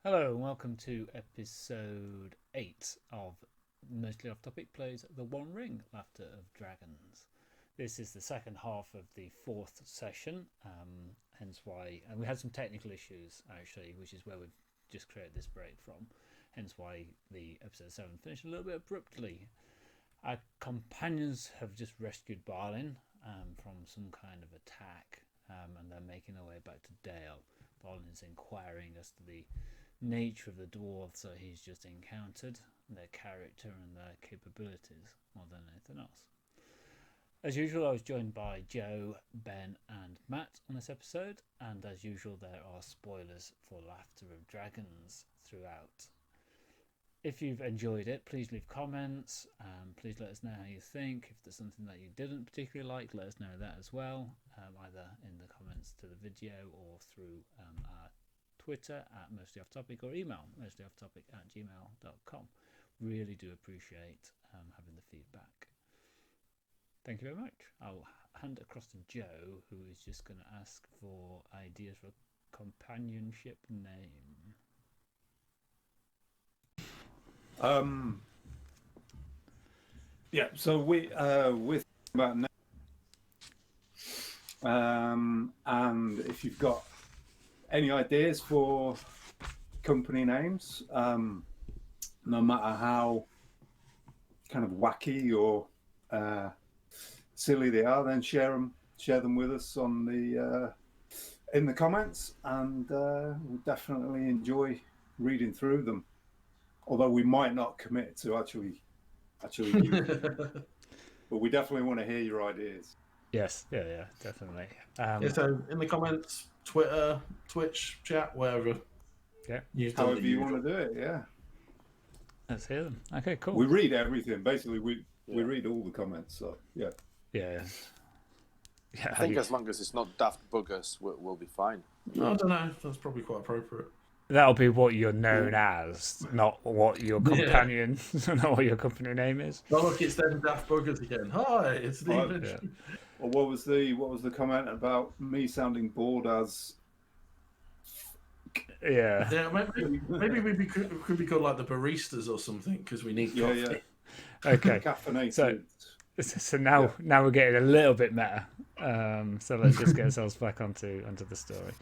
Hello and welcome to episode 8 of Mostly Off Topic Plays The One Ring, Laughter of Dragons. This is the second half of the fourth session, hence why, and we had some technical issues actually, which is where we've just created this break from, hence why the episode 7 finished a little bit abruptly. Our companions have just rescued Balin from some kind of attack, and they're making their way back to Dale. Balin is inquiring as to the nature of the dwarves that he's just encountered, their character and their capabilities more than anything else. As usual, I was joined by Joe, Ben and Matt on this episode, and as usual there are spoilers for Laughter of Dragons throughout. If you've enjoyed it, please leave comments, please let us know how you think. If there's something that you didn't particularly like, let us know that as well, either in the comments to the video or through our Twitter at Mostly Off Topic or email mostlyoftopic@gmail.com. Really do appreciate having the feedback. Thank you very much. I'll hand it across to Joe, who is just going to ask for ideas for a companionship name. Yeah, so we're about now. And if you've got any ideas for company names, no matter how kind of wacky or silly they are, then share them with us on the in the comments, and we'll definitely enjoy reading through them. Although we might not commit to actually use them. But we definitely want to hear your ideas. Yes, yeah, definitely. So in the comments, Twitter, Twitch, chat, wherever. Yeah. However you want to do it, yeah. Let's hear them. Okay, cool. We read everything. Basically, we read all the comments. So yeah. Yeah. I think as long as it's not daft buggers, we'll be fine. No, I don't know. That's probably quite appropriate. That'll be what you're known as, not what your companion, not what your company name is. Oh look, it's them daft buggers again. Hi, it's Stephen. Yeah. Well, what was the comment about me sounding bored as? Yeah. Yeah, maybe we could be called like the baristas or something because we need coffee. Yeah. Okay. Caffeinated. So now we're getting a little bit meta. So let's just get ourselves back onto the story.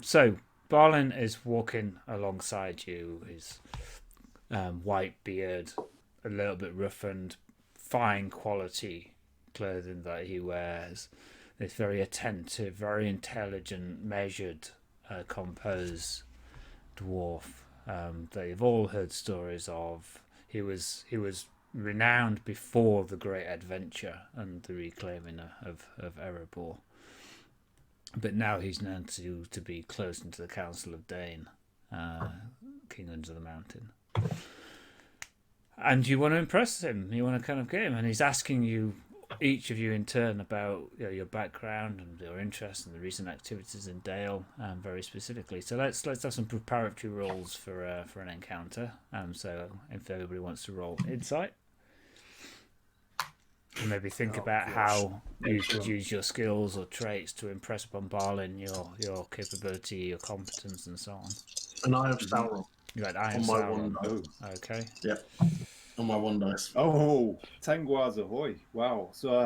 So Balin is walking alongside you. His white beard, a little bit roughened, fine quality clothing that he wears. This very attentive, very intelligent, measured, composed dwarf that you've all heard stories of. He was renowned before the great adventure and the reclaiming of Erebor. But now he's known to be close into the Council of Dane, King Under the Mountain. And you want to impress him. You want to kind of get him. And he's asking you, each of you in turn, about your background and your interests and the recent activities in Dale, very specifically. So let's have some preparatory rules for an encounter. So if everybody wants to roll insight. And maybe think about how you could use your skills or traits to impress upon Balin your capability, your competence, and so on. And I have Sauron. You had Iron on my Sauron. one dice. Okay. Yeah. On my one dice. Oh, Tenguaz ahoy! Wow. So I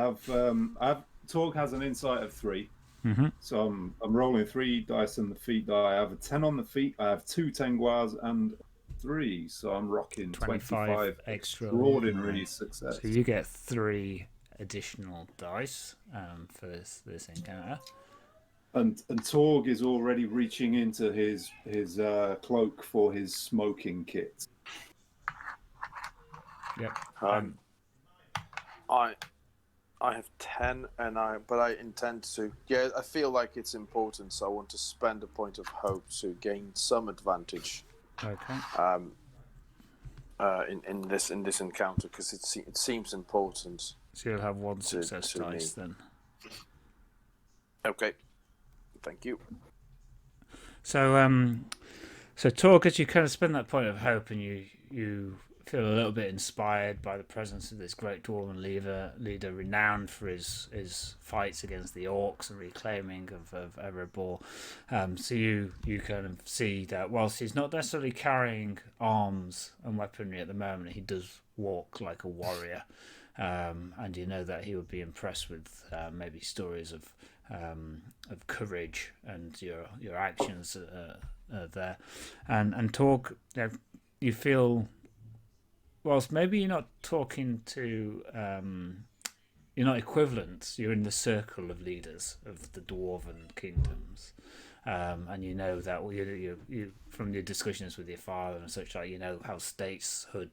have Torg has an insight of 3. Mm-hmm. So I'm rolling 3 dice on the feet die. I have a 10 on the feet. I have 2 Tenguaz and 3. So I'm rocking 25 extraordinary success. So you get 3 additional dice for this encounter. And Torg is already reaching into his cloak for his smoking kit. Yep. I have 10, but I intend to. Yeah, I feel like it's important, so I want to spend a point of hope to gain some advantage. Okay. In this encounter, because it seems important. So you'll have 1 success to dice me. then. Okay. Thank you. So Torg, as you kind of spend that point of hope and you feel a little bit inspired by the presence of this great dwarven leader renowned for his fights against the orcs and reclaiming of Erebor. So you kind of see that whilst he's not necessarily carrying arms and weaponry at the moment, he does walk like a warrior. And you know that he would be impressed with maybe stories of courage and your actions there. And Torg, you feel, whilst maybe you're not talking to, you're not equivalent, you're in the circle of leaders of the dwarven kingdoms. And you know that you from your discussions with your father and such, like, you know how statehood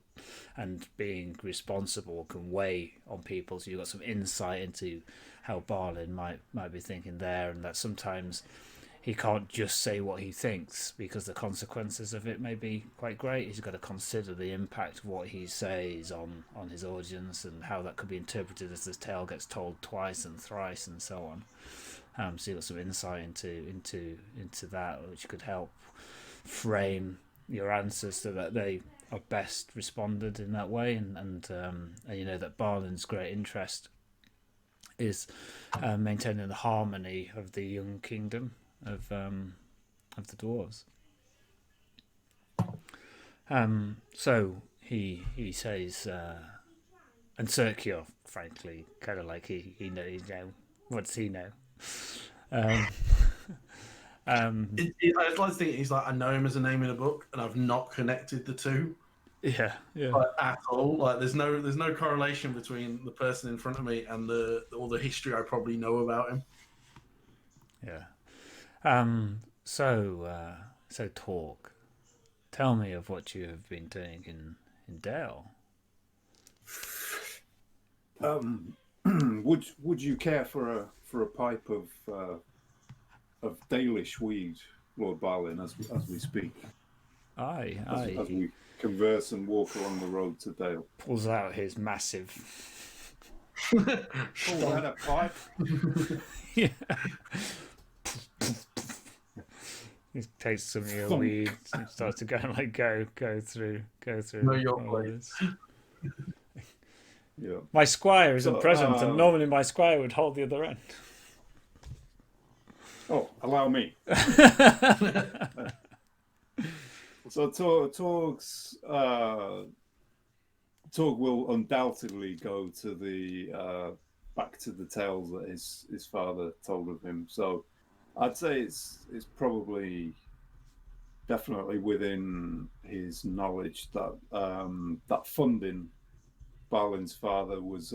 and being responsible can weigh on people. So you've got some insight into how Balin might be thinking there, and that sometimes he can't just say what he thinks because the consequences of it may be quite great. He's got to consider the impact of what he says on his audience and how that could be interpreted as this tale gets told twice and thrice and so on. So you've got some insight into that, which could help frame your answers so that they are best responded in that way. And you know that Balin's great interest is maintaining the harmony of the young kingdom of the dwarves. So he says, and Sergio, frankly, kind of like he knows, what does he know? I just like to think he's like, I know him as a name in a book, and I've not connected the two. Yeah. Like, at all. Like there's no correlation between the person in front of me and all the history I probably know about him. Yeah. So Torg, tell me of what you have been doing in Dale. Would you care for a pipe of Dalish weed, Lord Balin, as we speak? Aye. As we converse and walk along the road to Dale. Pulls out his massive. Oh, that a pipe? Yeah. He takes some of your weed and starts to go through. Know your place. Yeah. My squire isn't present, and normally my squire would hold the other end. Oh, allow me. So Torg will undoubtedly go to the back to the tales that his father told of him. So I'd say it's probably definitely within his knowledge that that funding, Balin's father was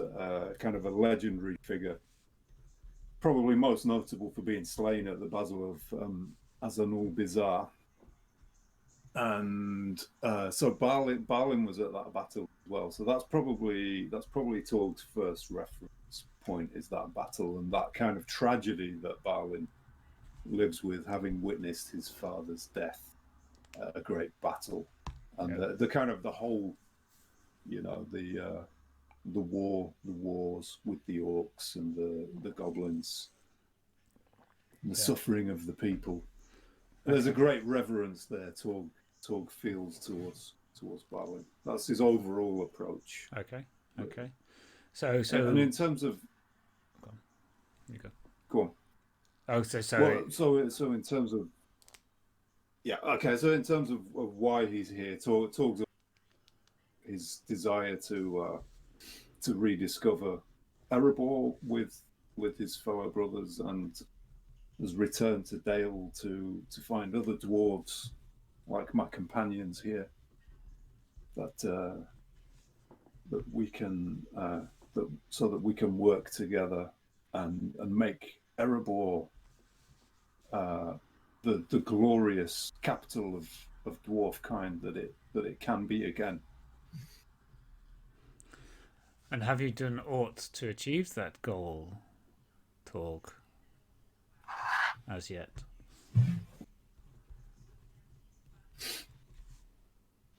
kind of a legendary figure, probably most notable for being slain at the Battle of Azanul Bizarre. And so Balin was at that battle as well. So that's probably Torg's first reference point, is that battle and that kind of tragedy that Balin lives with, having witnessed his father's death at a great battle, and the kind of the whole, the wars with the orcs and the goblins, the suffering of the people. There's a great reverence there Torg feels towards Balin. That's his overall approach. Okay. So and in terms of, go on. You go. Go on. Oh, so in terms of, So in terms of why he's here, Torg's his desire to rediscover Erebor with his fellow brothers, and has returned to Dale to find other dwarves like my companions here, that we can so that we can work together and make Erebor the glorious capital of dwarf kind that it can be again. And have you done aught to achieve that goal, Torg, as yet?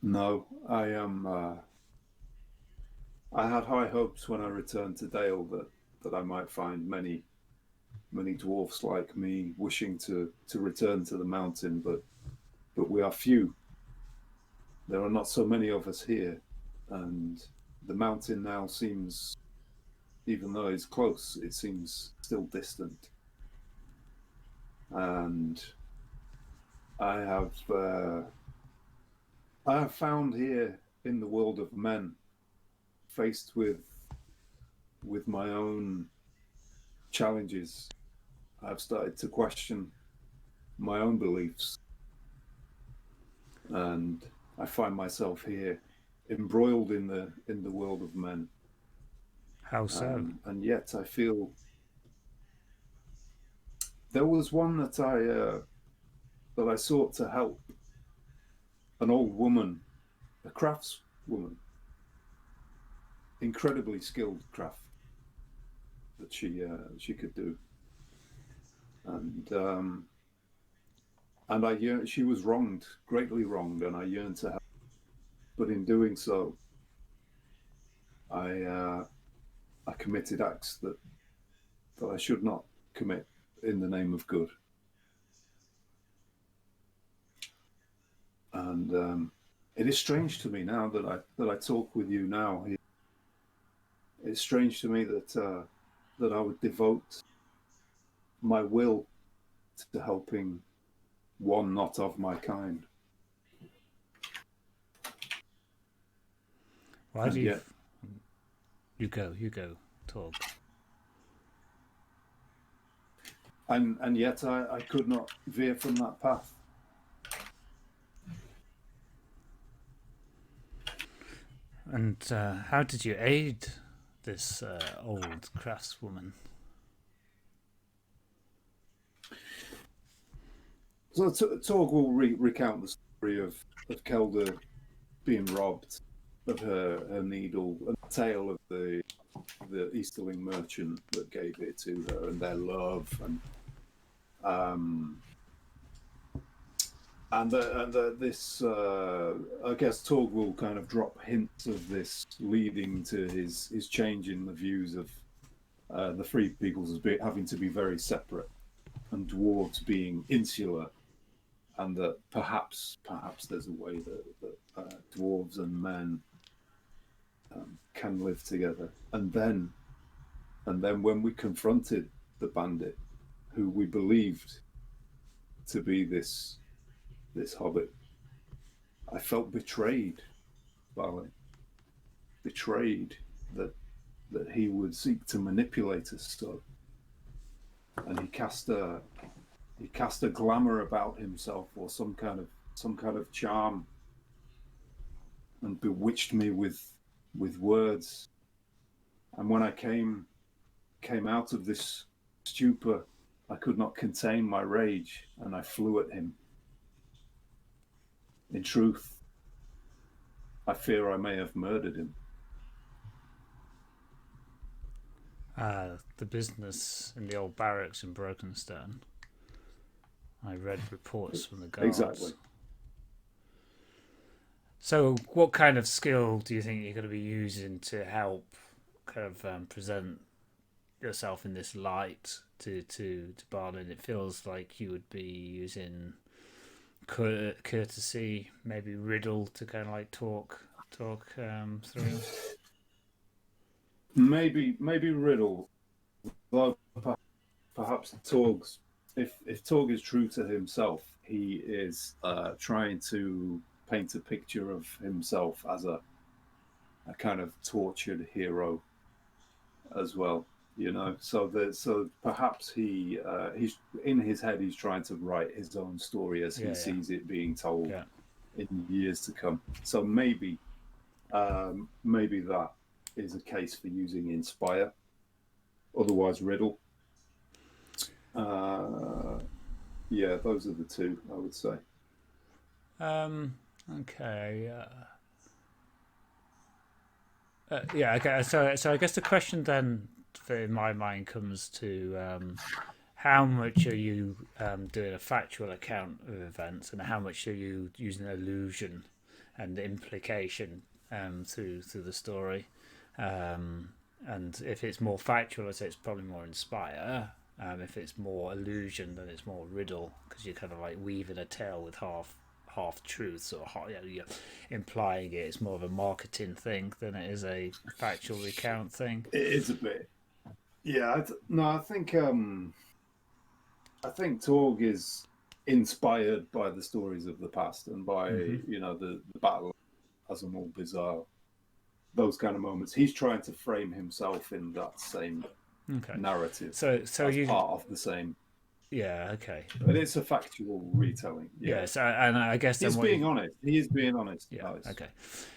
No, I had high hopes when I returned to Dale that I might find many dwarfs like me wishing to return to the mountain, but we are few. There are not so many of us here, and the mountain now seems, even though it's close, it seems still distant. And I have found here in the world of men, faced with my own challenges, I've started to question my own beliefs, and I find myself here embroiled in the world of men. How so? And yet I feel there was one that I sought to help, an old woman, a craftswoman, incredibly skilled craft that she could do, and she was wronged, greatly wronged, and I yearned to help. But in doing so, I committed acts that I should not commit in the name of good. And it is strange to me now that I talk with you now. It's strange to me that I would devote my will to helping one not of my kind. Why do you? You go, Torg. And yet I could not veer from that path. And how did you aid this old craftswoman? So Torg will recount the story of Kelda being robbed of her needle, and the tale of the Easterling merchant that gave it to her, and their love, and this I guess Torg will kind of drop hints of this leading to his change in the views of the free peoples as having to be very separate, and dwarves being insular, and that perhaps there's a way that dwarves and men can live together. And then when we confronted the bandit, who we believed to be this hobbit, I felt betrayed, Balin. Betrayed that he would seek to manipulate us so. And he cast a glamour about himself, or some kind of charm, and bewitched me with words. And when I came out of this stupor, I could not contain my rage, and I flew at him. In truth, I fear I may have murdered him. The business in the old barracks in Brokenstone. I read reports from the guards. Exactly. So what kind of skill do you think you're going to be using to help kind of present yourself in this light to Balin? It feels like you would be using courtesy, maybe riddle to kind of like talk through. Maybe riddle. Though perhaps Torg's, if Torg is true to himself, he is trying to paint a picture of himself as a kind of tortured hero as well, you know. So perhaps he's in his head, he's trying to write his own story as he sees it being told in years to come. So maybe that is a case for using inspire. Otherwise, riddle. Yeah, those are the two I would say. Okay. Yeah. Okay. So I guess the question then, in my mind, comes to how much are you doing a factual account of events, and how much are you using illusion and implication through the story? And if it's more factual, I'd say it's probably more inspire. If it's more illusion, then it's more riddle, because you're kind of like weaving a tale with half truths or you're implying it. It's more of a marketing thing than it is a factual recount thing. It is a bit. Yeah, I think Torg is inspired by the stories of the past and by the battle as a more bizarre, those kind of moments. He's trying to frame himself in that same narrative. So as you part of the same. Yeah. Okay. But it's a factual retelling. Yeah. So, and I guess he's being honest. He is being honest. Yeah. Okay.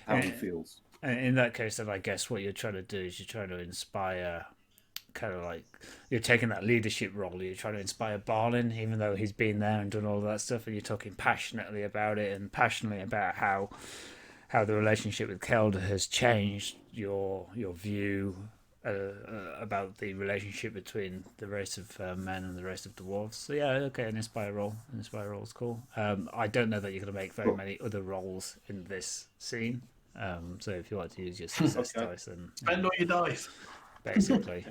How he feels. And in that case, then I guess what you're trying to do is you're trying to inspire. Kind of like you're taking that leadership role. You're trying to inspire Balin, even though he's been there and done all that stuff, and you're talking passionately about it and passionately about how the relationship with Kelda has changed your view about the relationship between the race of men and the race of dwarves. So yeah, okay, an inspire role. An inspire role is cool. I don't know that you're going to make very many other roles in this scene. So if you want to use your success dice, then spend all your dice. Basically,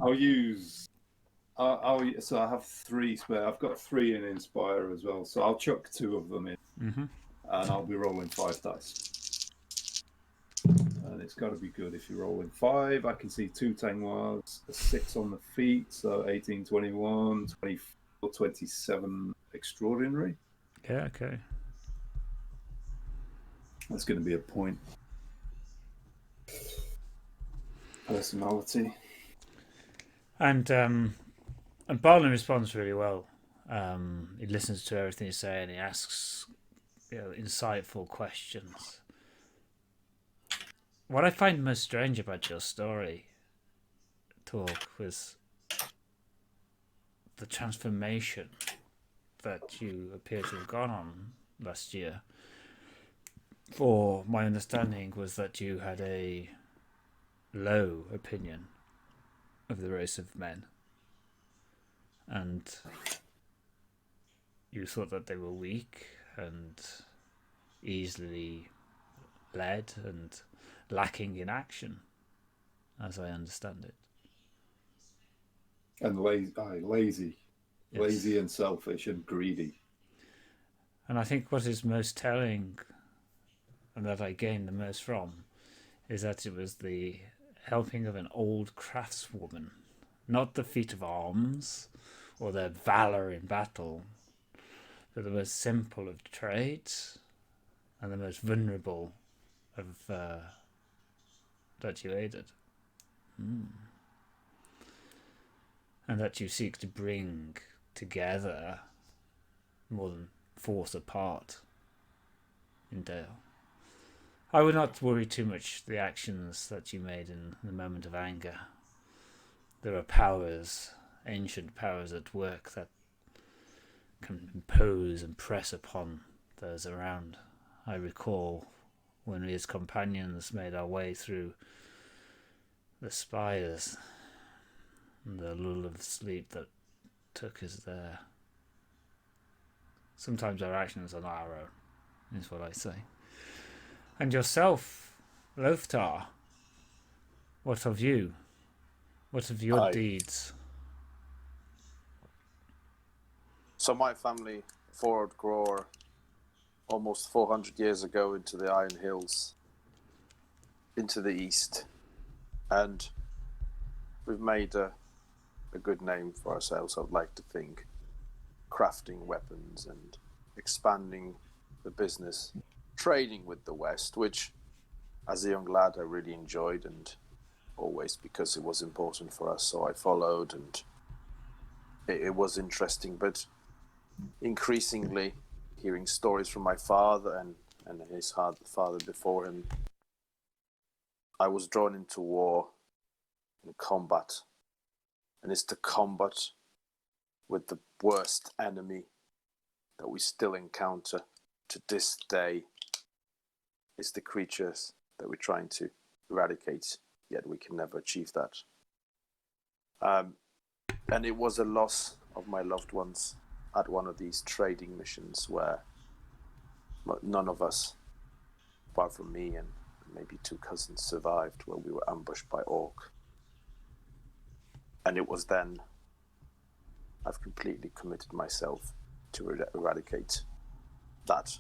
I'll use. So I have 3 spare. I've got 3 in Inspire as well. So I'll chuck 2 of them in, and I'll be rolling 5 dice. And it's got to be good if you're rolling 5. I can see 2 Tangwars, a 6 on the feet, so 18, 21, 24, 27 extraordinary. Yeah. Okay. That's going to be a point. Personality. And Balin responds really well. He listens to everything you say and he asks insightful questions. What I find most strange about your story, Torg, was the transformation that you appear to have gone on last year. For my understanding was that you had a low opinion of the race of men, and you thought that they were weak and easily led and lacking in action, as I understand it. And lazy. Yes. Lazy and selfish and greedy. And I think what is most telling, and that I gained the most from, is that it was the helping of an old craftswoman, not the feat of arms or their valour in battle, but the most simple of trades and the most vulnerable of that you aided. And that you seek to bring together more than force apart in Dale. I would not worry too much the actions that you made in the moment of anger. There are powers, ancient powers at work that can impose and press upon those around. I recall when we as companions made our way through the spires and the lull of sleep that took us there. Sometimes our actions are not our own, is what I say. And yourself, Loftar, what of you? What of your deeds? So my family followed Gror almost 400 years ago into the Iron Hills, into the east. And we've made a good name for ourselves, I'd like to think, crafting weapons and expanding the business, trading with the West, which as a young lad I really enjoyed, and always because it was important for us, so I followed, and it was interesting. But increasingly hearing stories from my father and his father before him, I was drawn into war and combat, and it's the combat with the worst enemy that we still encounter to this day. It's the creatures that we're trying to eradicate, yet we can never achieve that. And it was a loss of my loved ones at one of these trading missions where none of us, apart from me and maybe 2 cousins, survived, where we were ambushed by orc. And it was then I've completely committed myself to eradicate that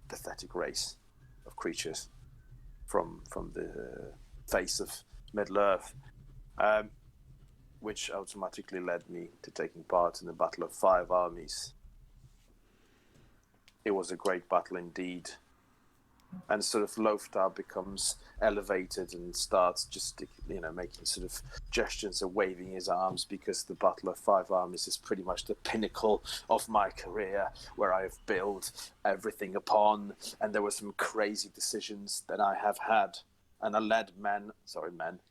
pathetic race of creatures from the face of Middle Earth, which automatically led me to taking part in the Battle of 5 Armies. It was a great battle indeed. And sort of Loftar becomes elevated and starts just, making sort of gestures and waving his arms, because the Battle of 5 Armies is pretty much the pinnacle of my career, where I have built everything upon. And there were some crazy decisions that I have had. And I led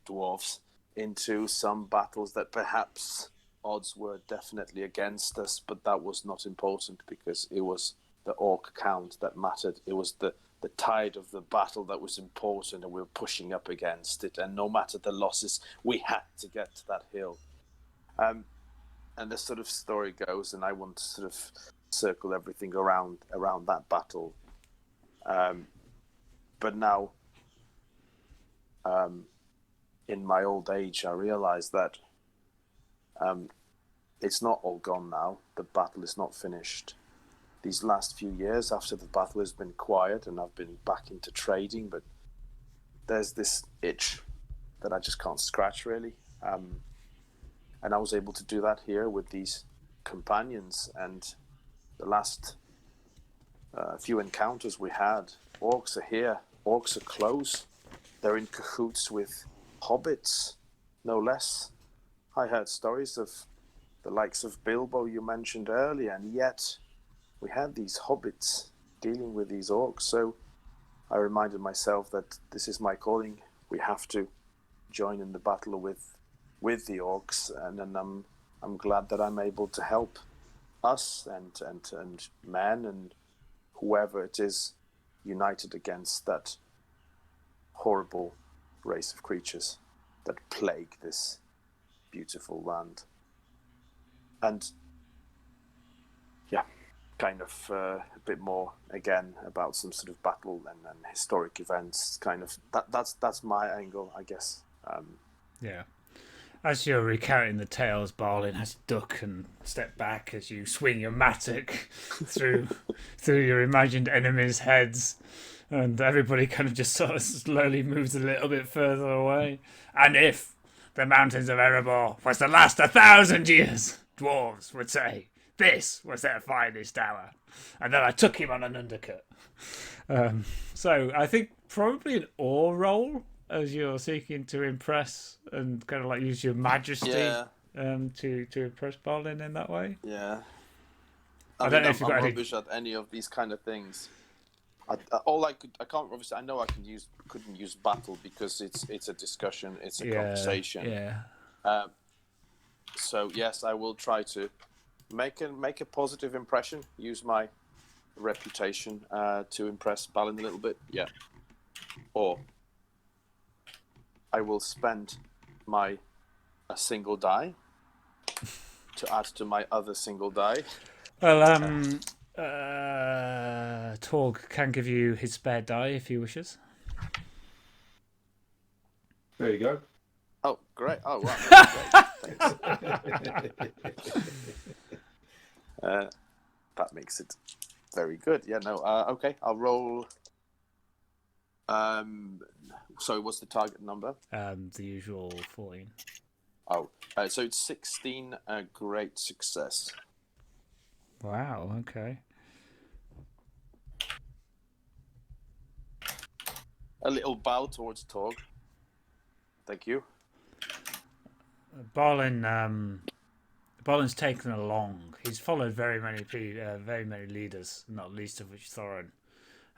dwarves, into some battles that perhaps odds were definitely against us, but that was not important, because it was the orc count that mattered. It was the tide of the battle that was important, and we were pushing up against it. And no matter the losses, we had to get to that hill. And the sort of story goes, and I want to sort of circle everything around that battle. But now, in my old age, I realized that it's not all gone now. The battle is not finished. These last few years after the battle has been quiet and I've been back into trading, but there's this itch that I just can't scratch, really. And I was able to do that here with these companions. And the last few encounters we had, orcs are here, orcs are close. They're in cahoots with hobbits, no less. I heard stories of the likes of Bilbo you mentioned earlier, and yet we had these hobbits dealing with these orcs. So I reminded myself that this is my calling. We have to join in the battle with the orcs, and then I'm glad that I'm able to help us and men and whoever it is united against that horrible race of creatures that plague this beautiful land. And yeah, kind of a bit more again about some sort of battle and historic events. Kind of that's my angle, I guess. Yeah. As you're recounting the tales, Balin has to duck and step back as you swing your mattock through your imagined enemies' heads, and everybody kind of just sort of slowly moves a little bit further away. And if the mountains of Erebor was to last 1,000 years, dwarves would say this was their finest hour. And then I took him on an undercut. So I think probably an ore roll, as you're seeking to impress and kind of like use your majesty to impress Balin in that way. Yeah. I don't know if you've got I'm any... rubbish at any of these kind of things. I couldn't use battle because it's a discussion, it's a conversation. Yeah. So yes, I will try to make a positive impression. Use my reputation to impress Balin a little bit. Yeah. Or I will spend a single die to add to my other single die. Well, Torg can give you his spare die if he wishes. There you go. Oh, great. Oh, wow. Great. Thanks. That makes it very good. Yeah, no. Okay, I'll roll. Sorry, what's the target number? The usual 14. Oh, so it's 16. Great success. Wow, okay. A little bow towards Torg. Thank you. Balin's taken along. He's followed very many leaders, not least of which Thorin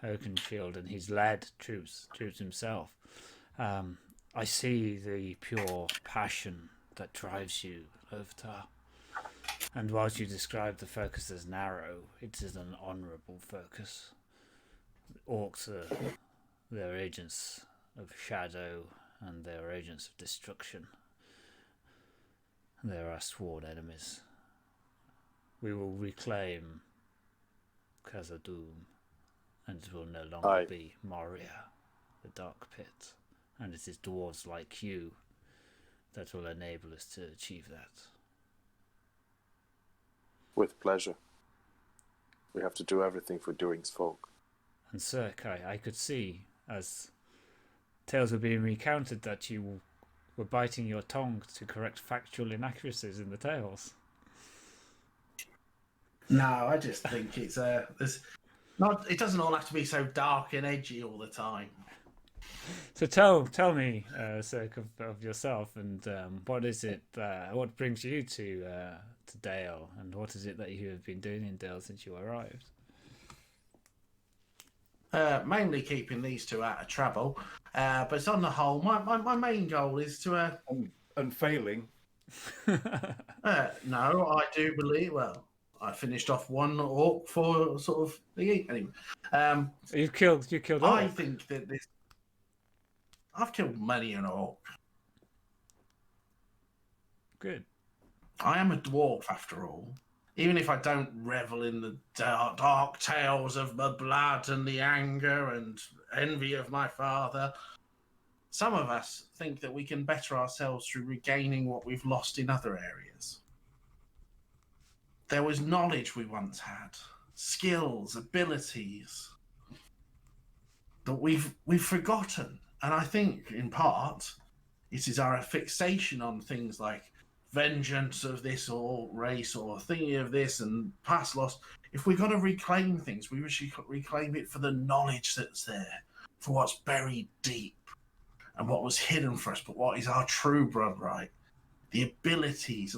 Oakenshield, and he's led troops himself. I see the pure passion that drives you, Loftar. And whilst you describe the focus as narrow, it is an honourable focus. Orcs they're agents of shadow, and they're agents of destruction. They're our sworn enemies. We will reclaim Khazad-dûm, and it will no longer be Moria, the Dark Pit. And it is dwarves like you that will enable us to achieve that. With pleasure. We have to do everything for During's folk. And Cirque, I could see, as tales were being recounted, that you were biting your tongue to correct factual inaccuracies in the tales. No, I just think it's there's not. It doesn't all have to be so dark and edgy all the time. So tell me, Cirque, of yourself, and what is it? What brings you to Dale, and what is it that you have been doing in Dale since you arrived? Mainly keeping these two out of trouble, but on the whole, my main goal is to. And failing. No, I do believe. Well, I finished off one orc for sort of the anyway. You killed I orc. think that this. I've killed many an orc. Good. I am a dwarf after all. Even if I don't revel in the dark tales of the blood and the anger and envy of my father, some of us think that we can better ourselves through regaining what we've lost in other areas. There was knowledge we once had, skills, abilities that we've forgotten. And I think, in part, it is our fixation on things like vengeance of this or race or thinking of this and past loss. If we're going to reclaim things, we should reclaim it for the knowledge that's there, for what's buried deep and what was hidden for us, but what is our true birthright, the abilities,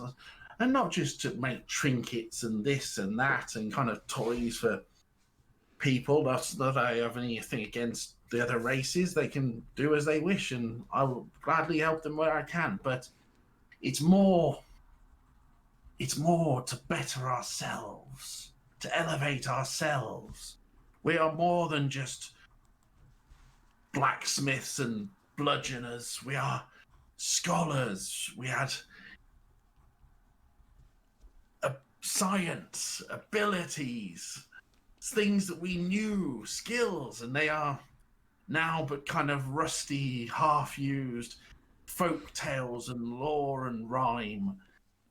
and not just to make trinkets and this and that and kind of toys for people. Not that I have anything against the other races. They can do as they wish, and I will gladly help them where I can. But it's more to better ourselves, to elevate ourselves. We are more than just blacksmiths and bludgeoners. We are scholars. We had science, abilities, things that we knew, skills, and they are now but kind of rusty, half-used folk tales and lore and rhyme,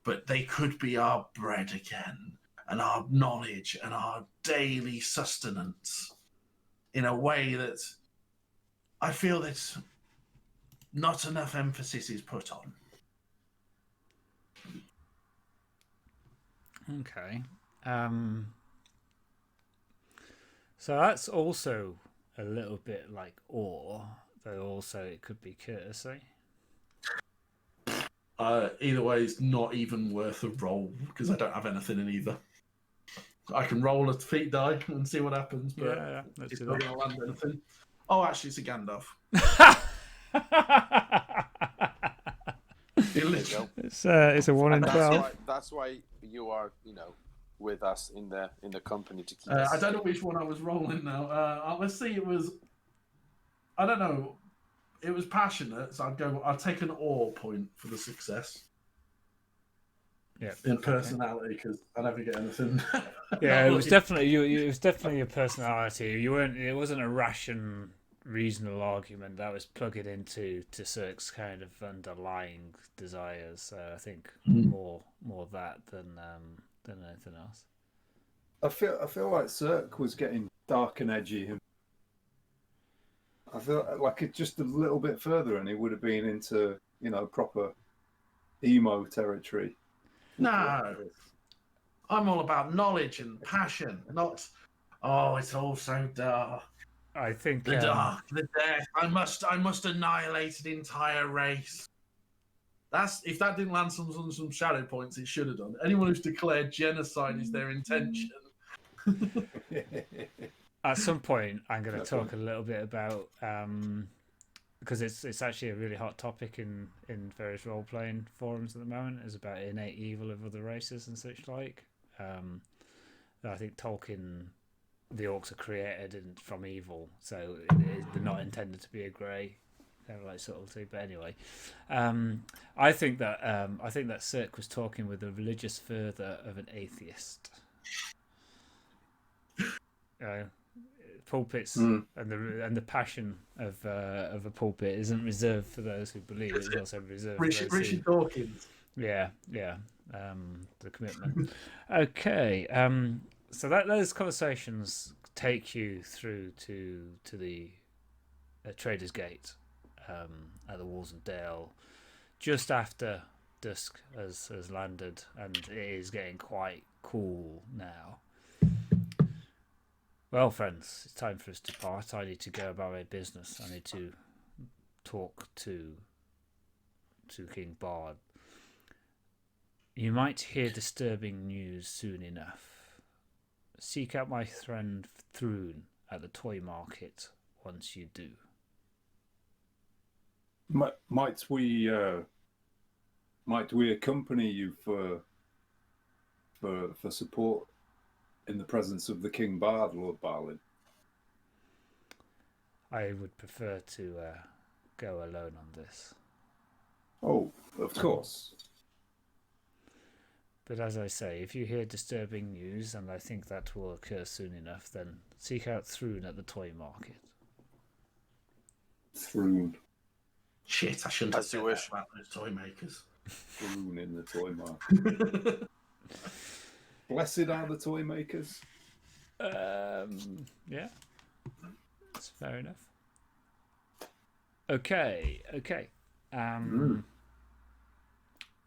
but they could be our bread again, and our knowledge and our daily sustenance in a way that I feel that not enough emphasis is put on. Okay. So that's also a little bit like awe, though also it could be courtesy. Either way, it's not even worth a roll because I don't have anything in either. I can roll a defeat die and see what happens, but Yeah, let's it's do not that. going to land anything. Oh, actually, it's a Gandalf. There you go. It's a 1 in And 12. that's why you are, with us in the company to keep. I don't know which one I was rolling now. Let's see. It was. I don't know. It was passionate, so I'd take an awe point for the success. Yeah. In personality, because I never get anything. Yeah, it was definitely it was definitely your personality. You weren't. It wasn't a rational, reasonable argument that was plugging into Cirque's kind of underlying desires. So I think more that than anything else. I feel like Cirque was getting dark and edgy. I feel like it just a little bit further, and it would have been into proper emo territory. No, I'm all about knowledge and passion, not. Oh, it's all so dark. I think The dark, the death. I must annihilate an entire race. If that didn't land some shadow points, it should have done. Anyone who's declared genocide is their intention. At some point, I'm going to talk a little bit about because it's actually a really hot topic in various role playing forums at the moment. Is about innate evil of other races and such like. I think Tolkien, the orcs are created from evil, so they're not intended to be a grey. They're like subtlety, but anyway, I think that Cirque was talking with the religious fervour of an atheist. Pulpits and the passion of a pulpit isn't reserved for those who believe. It's also reserved for those Richard Dawkins. Yeah. The commitment. Okay. So that those conversations take you through to the Trader's Gate at the walls of Dale, just after dusk has landed, and it is getting quite cool now. Well, friends, it's time for us to part. I need to go about my business. I need to talk to King Bard. You might hear disturbing news soon enough. Seek out my friend Thrun at the toy market once you do. Might we accompany you for support in the presence of the King Bard, Lord Balin? I would prefer to go alone on this. Oh, of course. But as I say, if you hear disturbing news, and I think that will occur soon enough, then seek out Thrun at the toy market. Thrun. Shit, I shouldn't have As you said wish. that about those toy makers. Thrun in the toy market. Blessed are the toy makers. Yeah, that's fair enough. Okay.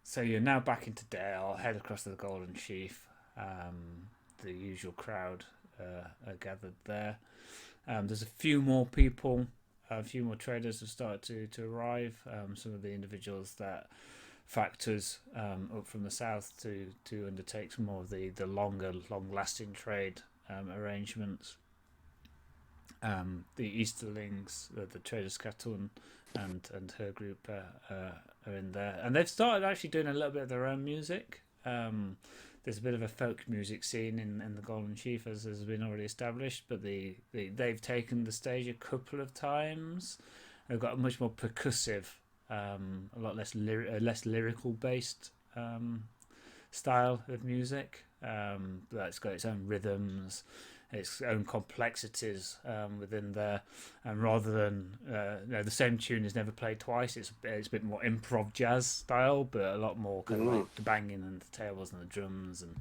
So you're now back into Dale, head across to the Golden Sheaf. The usual crowd are gathered there. There's a few more people, a few more traders have started to arrive. Some of the individuals that factors up from the south to undertake some more of the long-lasting trade arrangements. The Easterlings, the Trader Skatun and her group are in there, and they've started actually doing a little bit of their own music. There's a bit of a folk music scene in the Golden Sheaf, as has been already established, but they've taken the stage a couple of times. They've got a much more percussive, a lot less lyrical based style of music. That's got its own rhythms, its own complexities within there, and rather than the same tune is never played twice, it's a bit more improv jazz style, but a lot more kind of like the banging and the tables and the drums and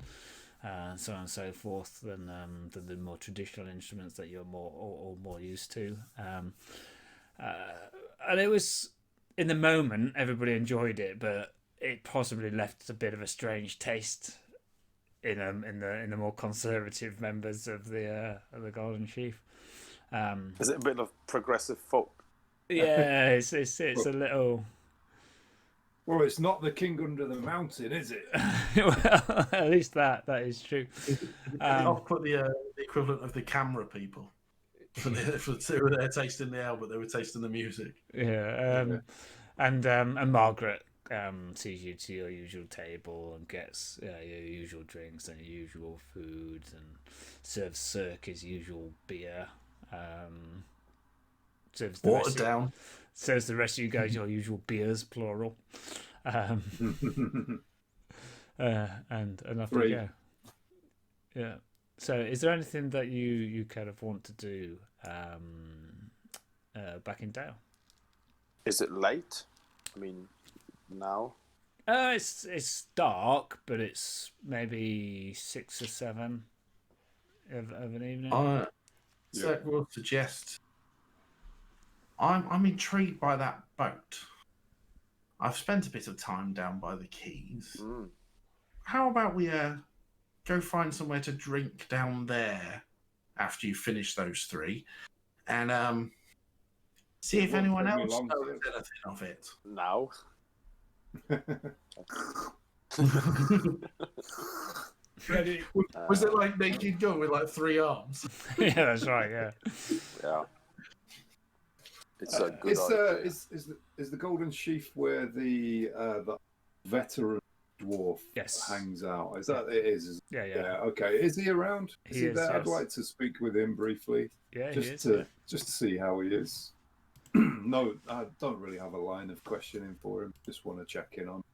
so on and so forth than the more traditional instruments that you're more used to. And it was, in the moment, everybody enjoyed it, but it possibly left a bit of a strange taste in the more conservative members of the Golden Sheaf. Is it a bit of progressive folk? Yeah, it's a little. Well, it's not the King under the mountain, is it? Well, at least that is true. I'll put the equivalent of the camera people. For they were there tasting the ale, but they were tasting the music. Yeah, and Margaret sees you to your usual table and gets your usual drinks and your usual foods and serves Cirque his usual beer. Serves the Watered down. Serves the rest of you guys your usual beers, plural. And off you go. Yeah. So, is there anything that you kind of want to do back in Dale? Is it late? I mean, now? It's dark, but it's maybe 6 or 7 of an evening. So we'll suggest. I'm intrigued by that boat. I've spent a bit of time down by the quays. How about we go find somewhere to drink down there after you finish those 3, and see if anyone else knows anything of it. Now? Was it like Naked Gun with like 3 arms? Yeah, that's right. Yeah. Yeah. It's a good idea. Is the Golden Sheaf where the veteran dwarf hangs out? Is that it is? Yeah. Okay. Is he around? Is he there? Yes. I'd like to speak with him briefly. Yeah, just to see how he is. No, I don't really have a line of questioning for him. Just want to check in on.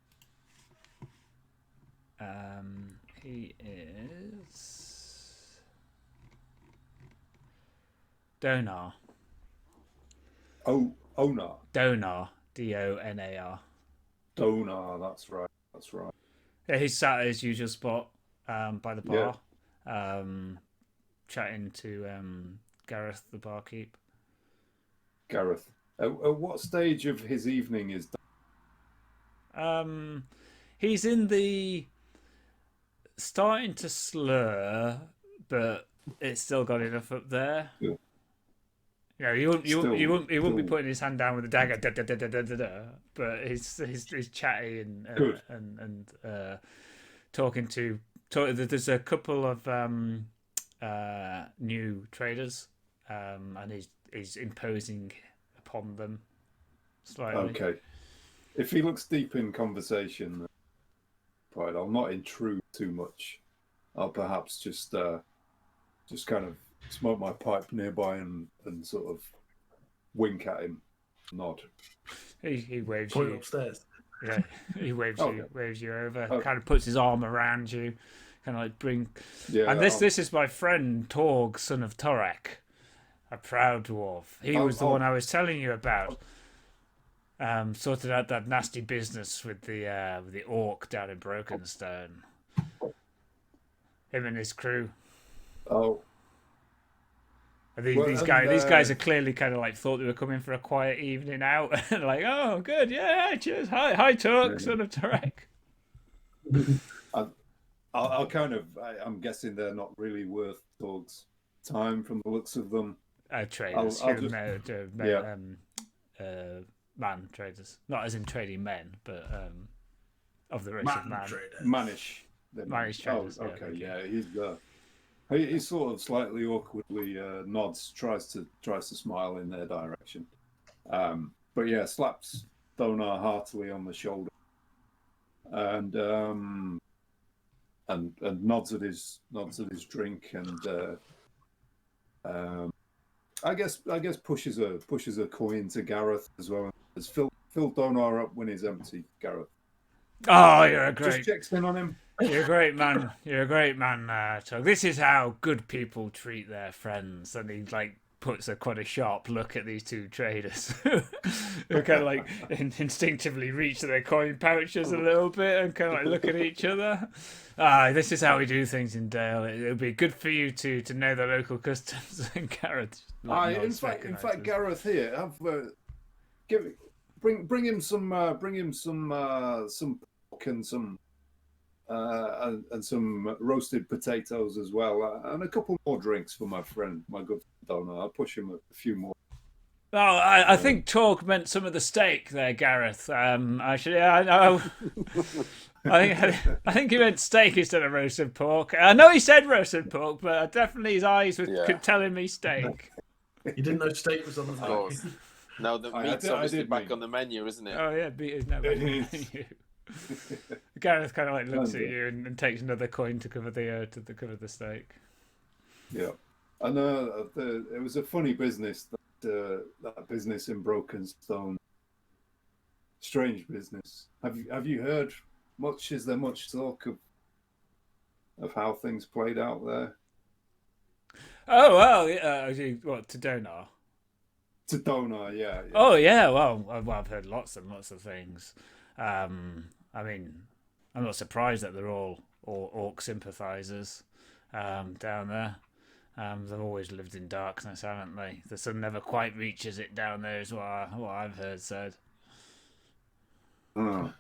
He is Donar. Onar. Donar. Donar. Donar. That's right. Yeah, he's sat at his usual spot by the bar. chatting to Gareth the Barkeep. Gareth. At what stage of his evening is that? He's in the starting to slur, but it's still got enough up there. Yeah. You know, he wouldn't be putting his hand down with a dagger, but he's chatty and talking to. There's a couple of new traders, and he's imposing upon them slightly. Okay. If he looks deep in conversation, right, I'll not intrude too much. I'll perhaps just kind of smoke my pipe nearby and sort of wink at him, nod. He waves Point you upstairs. Yeah, he waves Okay. waves you over. Okay. Kind of puts his arm around you, kind of like bring. Yeah. And this is my friend Torg, son of Tordek, a proud dwarf. He was the one I was telling you about. Sorted out that nasty business with the orc down in Brokenstone. Him and his crew. Oh. And these guys are clearly kind of like thought they were coming for a quiet evening out. Like, oh, good, yeah, cheers, hi, Torg, son of Tordek. I'll kind of. I'm guessing they're not really worth Torg's time from the looks of them. Traders, man traders, not as in trading men, but of the race of man. Mannish. Mannish traders. Oh, okay, yeah. He sort of slightly awkwardly nods, tries to smile in their direction, but yeah, slaps Donar heartily on the shoulder, and nods at his drink, and I guess pushes a coin to Gareth as well. As fill Donar up when he's empty, Gareth. Oh, you're a great. Just checks in on him. You're a great man. You're a great man, Torg. This is how good people treat their friends. And he like puts quite a sharp look at these two traders, who kind of like instinctively reach to their coin pouches a little bit and kind of like look at each other. This is how we do things in Dale. It would be good for you to know the local customs. And Gareth. In fact, Gareth here, bring him some pork and some roasted potatoes as well, and a couple more drinks for my friend, my good Donor. I'll push him a few more. Oh, I think Torg meant some of the steak there, Gareth. Actually, I think he meant steak instead of roasted pork. I know he said roasted pork, but definitely his eyes were telling me steak. You didn't know steak was on the menu. No, the meat's obviously back on the menu, isn't it? Oh yeah, meat is now back on the menu. Gareth kind of like looks at you and takes another coin to cover the steak. Yeah, and it was a funny business, that business in Brokenstone. Strange business. Have you heard much? Is there much talk of how things played out there? Oh well, what, to Donar? To Donar, yeah. Oh yeah, well, I've heard lots and lots of things. I mean, I'm not surprised that they're all orc sympathisers down there. They've always lived in darkness, haven't they? The sun never quite reaches it down there, is what I've heard said. Oh,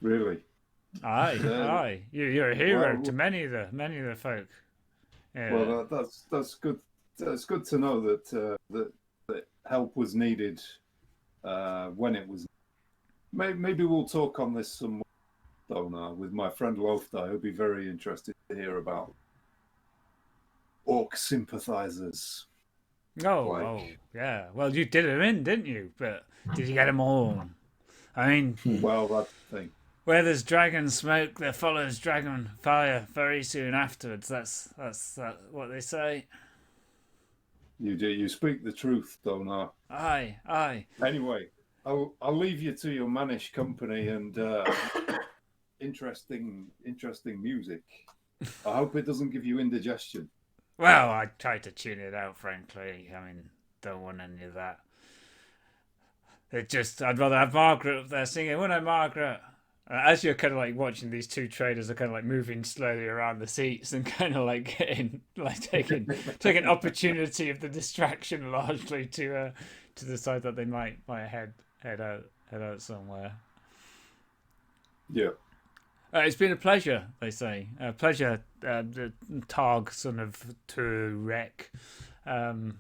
really? Aye. You're a hero to many of the folk. Yeah. Well, that's good. That's good to know that that help was needed when it was. Maybe we'll talk on this some more, Donar, with my friend Loftar. He'll be very interested to hear about orc sympathisers. Oh, yeah. Well, you did them in, didn't you? But did you get them all? I mean, well, that's the thing. Where there's dragon smoke, there follows dragon fire very soon afterwards. That's what they say. You do. You speak the truth, Donar. Aye. Anyway, I'll leave you to your mannish company and interesting music. I hope it doesn't give you indigestion. Well, I tried to tune it out, frankly. I mean, don't want any of that. I'd rather have Margaret up there singing, wouldn't I, Margaret? As you're kind of like watching, these two traders are kind of like moving slowly around the seats and kind of like getting like taking opportunity of the distraction largely to decide that they might head out somewhere. Yeah. It's been a pleasure, they say. Pleasure, the Torg, son of Tordek, and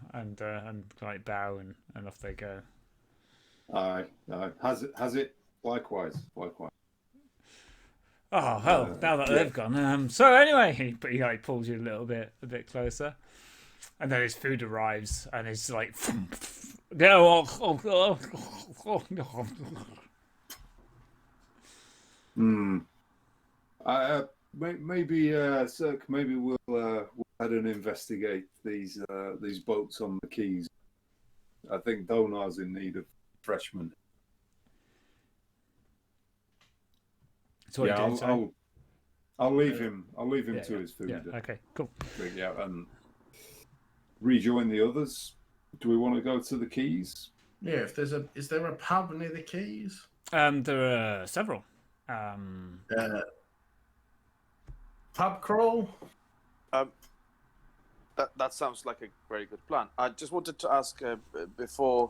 like bow and off they go. Aye. Has it? Likewise. Oh well, now that they've gone. So anyway, he like pulls you a bit closer, and then his food arrives, and it's like, Maybe, Cirque, maybe we'll head and investigate these boats on the quays. I think Donar's in need of refreshment. So yeah, I'll leave him. I'll leave him to his food. Yeah. Okay. Cool. Yeah, and rejoin the others. Do we want to go to the quays? Yeah. Is there a pub near the quays? There are several. Pub crawl. That sounds like a very good plan. I just wanted to ask before.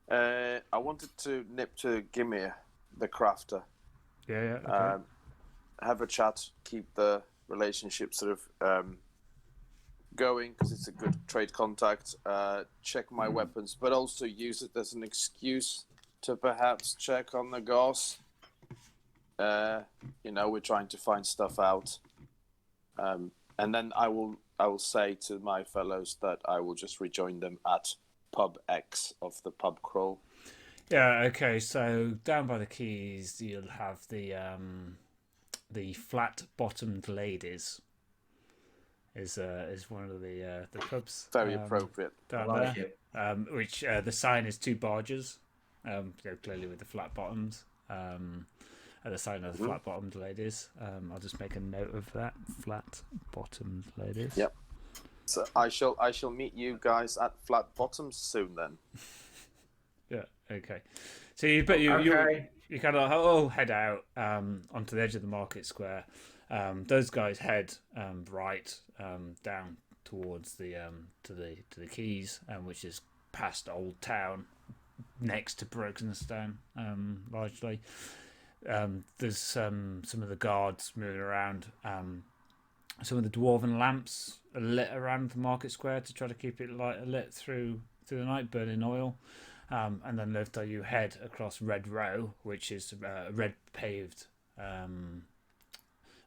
I wanted to nip to Gimir, the crafter. Yeah. Okay. Have a chat, keep the relationship sort of going because it's a good trade contact. Check my weapons, but also use it as an excuse to perhaps check on the Goss. We're trying to find stuff out, and then I will say to my fellows that I will just rejoin them at Pub X of the pub crawl. Yeah. Okay. So down by the quays, you'll have the flat-bottomed ladies. Is one of the pubs. Very appropriate. Down like there. it. Which the sign is two barges. Clearly with the flat bottoms. At the sign of the flat-bottomed ladies. I'll just make a note of that. Flat-bottomed ladies. Yep. So I shall meet you guys at Flat Bottoms soon then. Yeah. Okay. So you kind of all head out onto the edge of the market square. Those guys head right down towards the to the quays, which is past Old Town, next to Brokenstone, largely. There's some of the guards moving around. Some of the dwarven lamps are lit around the market square to try to keep it lit through the night, burning oil. And then Loftar, you head across Red Row, which is red paved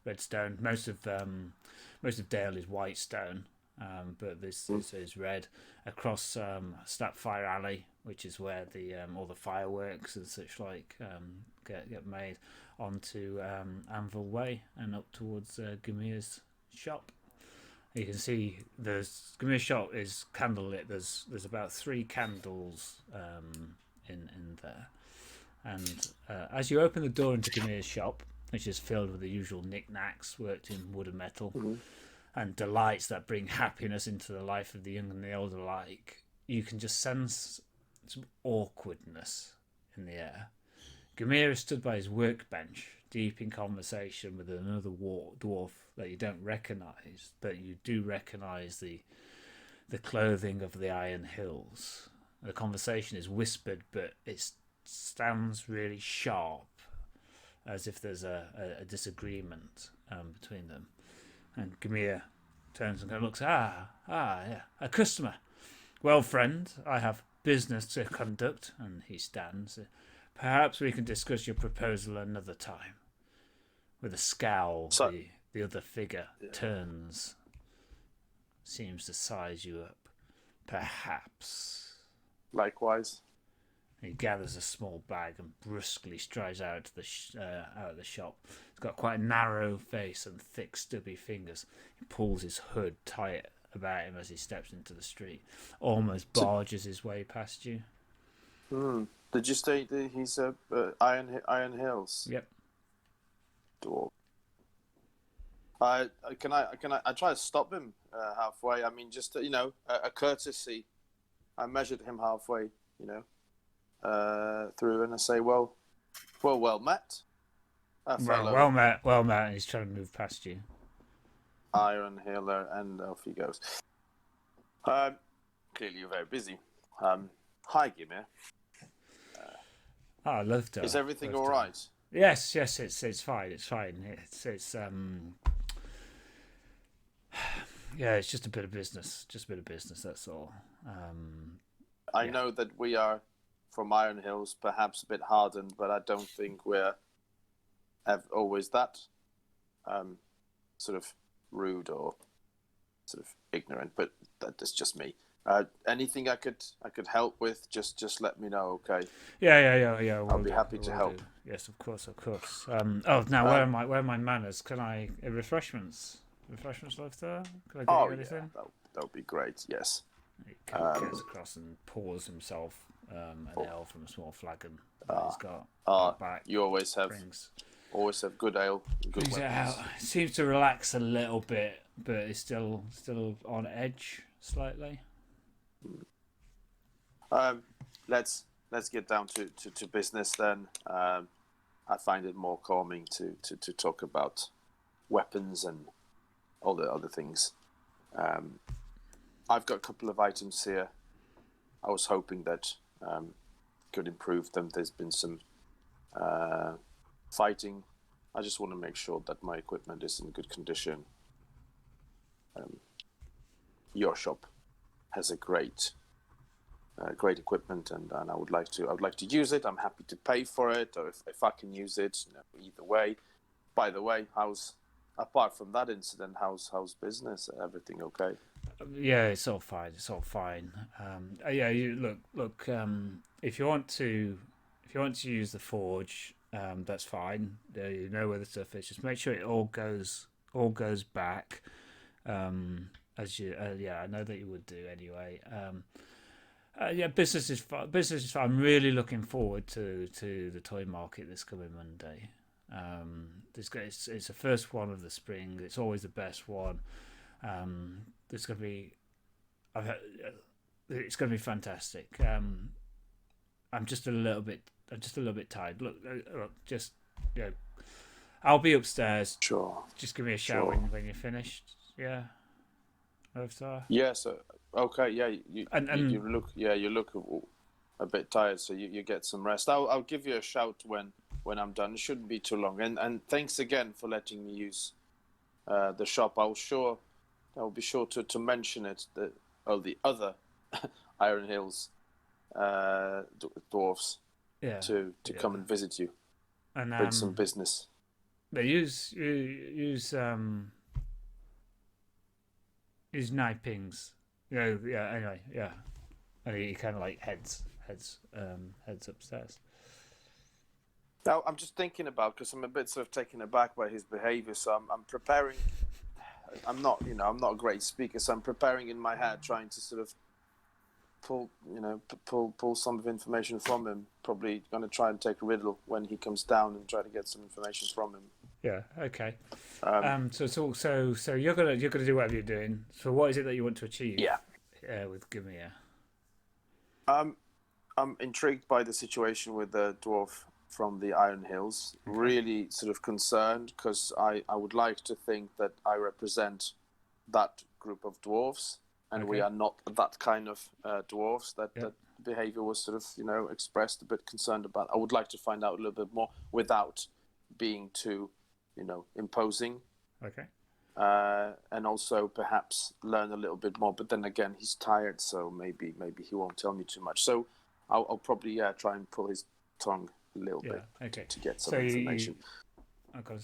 red stone. Most of Dale is white stone, but this is red. Across Snapfire Alley, which is where the all the fireworks and such like get made, onto Anvil Way and up towards Gamir's shop. You can see Gamir's shop is candlelit. There's about 3 candles in there, and as you open the door into Gamir's shop, which is filled with the usual knickknacks worked in wood and metal, and delights that bring happiness into the life of the young and the old alike, you can just sense some awkwardness in the air. Gamir is stood by his workbench, deep in conversation with another dwarf that you don't recognise, but you do recognise the clothing of the Iron Hills. The conversation is whispered, but it sounds really sharp, as if there's a disagreement between them. And Gamir turns and looks, yeah, a customer. Well, friend, I have business to conduct, and he stands. Perhaps we can discuss your proposal another time. With a scowl, the other figure turns, seems to size you up. Perhaps. Likewise. He gathers a small bag and brusquely strides out of the shop. He's got quite a narrow face and thick, stubby fingers. He pulls his hood tight about him as he steps into the street. Almost barges his way past you. Did you say that he's Iron Hills? Yep. Dwarf. I try to stop him halfway. I mean, just a courtesy. I measured him halfway, through, and I say, well met. a Well, fellow well met. He's trying to move past you. iron healer, and off he goes. Clearly you're very busy. Hi, Gimir. Oh, Loftar. Is everything Loftar. all right? Yes, it's fine. It's fine. Yeah, it's just a bit of business. That's all. I know that we are from Iron Hills, perhaps a bit hardened, but I don't think we're always that sort of rude or sort of ignorant. But that's just me. Anything I could help with, just let me know, okay? Yeah. I'll be happy to help. Do. Yes, of course. Where are my manners? Can I refreshments? Refreshments left there? Can I get you anything? Yeah, that would be great. Yes. He goes across and pours himself an ale from a small flagon that he's got back. You always have good ale. Good weapons. Seems to relax a little bit, but is still on edge slightly. Let's get down to business then. I find it more calming to talk about weapons and all the other things. I've got a couple of items here. I was hoping that could improve them. There's been some fighting. I just want to make sure that my equipment is in good condition. Your shop has a great equipment, and I would like to use it. I'm happy to pay for it, or if I can use it, either way. By the way, apart from that incident, how's business? Everything okay? Yeah, it's all fine. You look. If you want to use the forge, that's fine. You know where the stuff is. Just make sure it all goes back. As you, I know that you would do anyway. Business is fine. I'm really looking forward to the toy market this coming Monday. It's the first one of the spring. It's always the best one. It's going to be fantastic. I'm just a little bit tired. Look, I'll be upstairs. Sure. Just give me a shout when you're finished. Yeah. Loftar? Yes. Okay. Yeah. You look a bit tired, so you get some rest. I'll give you a shout when I'm done. It shouldn't be too long. And thanks again for letting me use the shop. I'll be sure to mention it. The other Iron Hills dwarves to come and visit you. And bring some business. They use knipings. Anyway, yeah. And he kind of like heads upstairs. Now I'm just thinking about, because I'm a bit sort of taken aback by his behaviour. So I'm preparing. I'm not a great speaker, so I'm preparing in my head, trying to sort of pull some of information from him. Probably going to try and take a riddle when he comes down and try to get some information from him. Yeah. Okay. So you're gonna do whatever you're doing. So what is it that you want to achieve? Yeah. With Gimir. I'm intrigued by the situation with the dwarf from the Iron Hills. Okay. Really sort of concerned, because I would like to think that I represent that group of dwarves, and we are not that kind of dwarves. That behavior was sort of expressed, a bit concerned about. I would like to find out a little bit more without being too imposing. Okay. And also perhaps learn a little bit more. But then again, he's tired, so maybe he won't tell me too much. So I'll probably try and pull his tongue a little bit to get some information. Okay,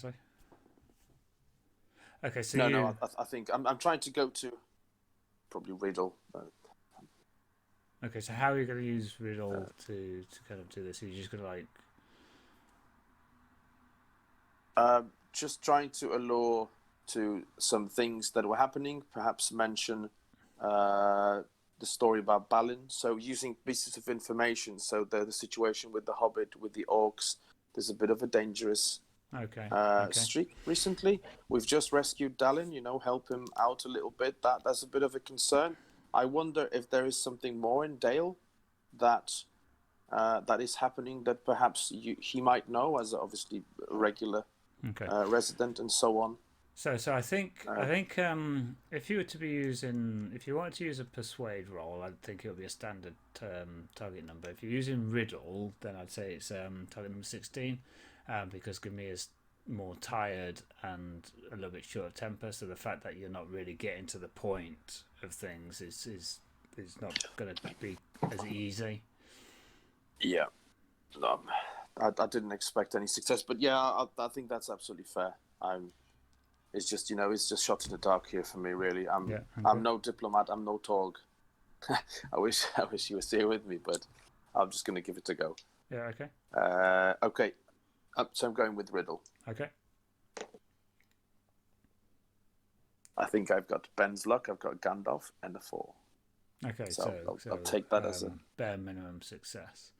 so no, I think I'm trying to go to probably riddle. Okay, so how are you going to use riddle to kind of do this? Are you just going to just trying to allure to some things that were happening, perhaps mention the story about Balin. So using pieces of information. So the situation with the Hobbit, with the orcs, there's a bit of a dangerous streak recently. We've just rescued Balin, help him out a little bit. That's a bit of a concern. I wonder if there is something more in Dale that is happening that perhaps he might know, as obviously a regular resident and so on. So I think if you were to be using, if you wanted to use a persuade roll, I'd think it would be a standard target number. If you're using riddle, then I'd say it's target number 16, because Gumi is more tired and a little bit short of temper. So the fact that you're not really getting to the point of things is not going to be as easy. Yeah, I didn't expect any success, but yeah, I think that's absolutely fair. It's just, it's just shot in the dark here for me, really. I'm no diplomat. I'm no Torg. I wish you was here with me, but I'm just going to give it a go. Yeah. Okay. Okay. So I'm going with riddle. Okay. I think I've got Ben's luck. I've got Gandalf and a 4. Okay. So I'll take that as a bare minimum success.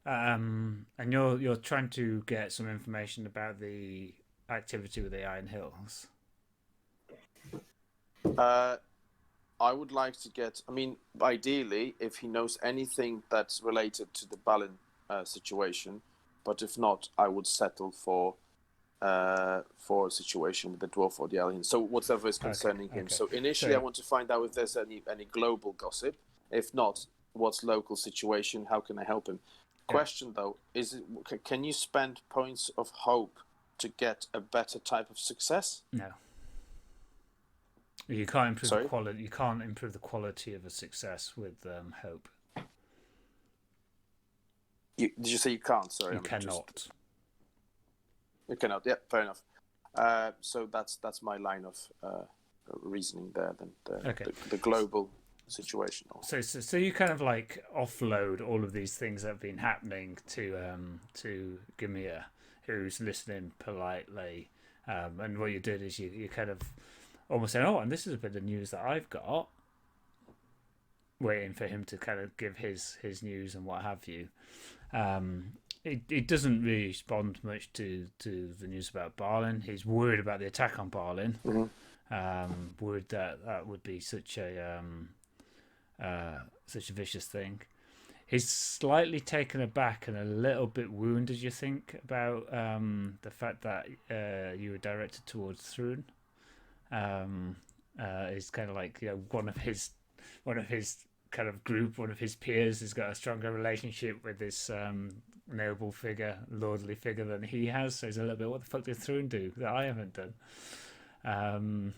And you're trying to get some information about the activity with the Iron Hills. I would like to get. I mean, ideally, if he knows anything that's related to the Balin situation, but if not, I would settle for a situation with the dwarf or the alien. So whatever is concerning him. Okay. So initially, I want to find out if there's any global gossip. If not, what's local situation? How can I help him? Question though is, can you spend points of hope to get a better type of success? No. You can't improve Sorry? the quality. You can't improve the quality of a success with hope. Did you say you can't? Sorry, You cannot. You cannot. Yeah, fair enough. So that's my line of reasoning there. Then the global situation. So you kind of like offload all of these things that have been happening to Gamia, who's listening politely, and what you did is you kind of almost saying, oh, and this is a bit of news that I've got, waiting for him to kind of give his news and what have you. It doesn't really respond much to the news about Balin. He's worried about the attack on Balin. Mm-hmm. Worried that would be such a vicious thing. He's slightly taken aback and a little bit wounded, you think, about the fact that you were directed towards Thrun. It's kind of like, one of his kind of group, one of his peers has got a stronger relationship with this noble figure, lordly figure than he has. So he's a little bit, what the fuck did Thrun do that I haven't done? And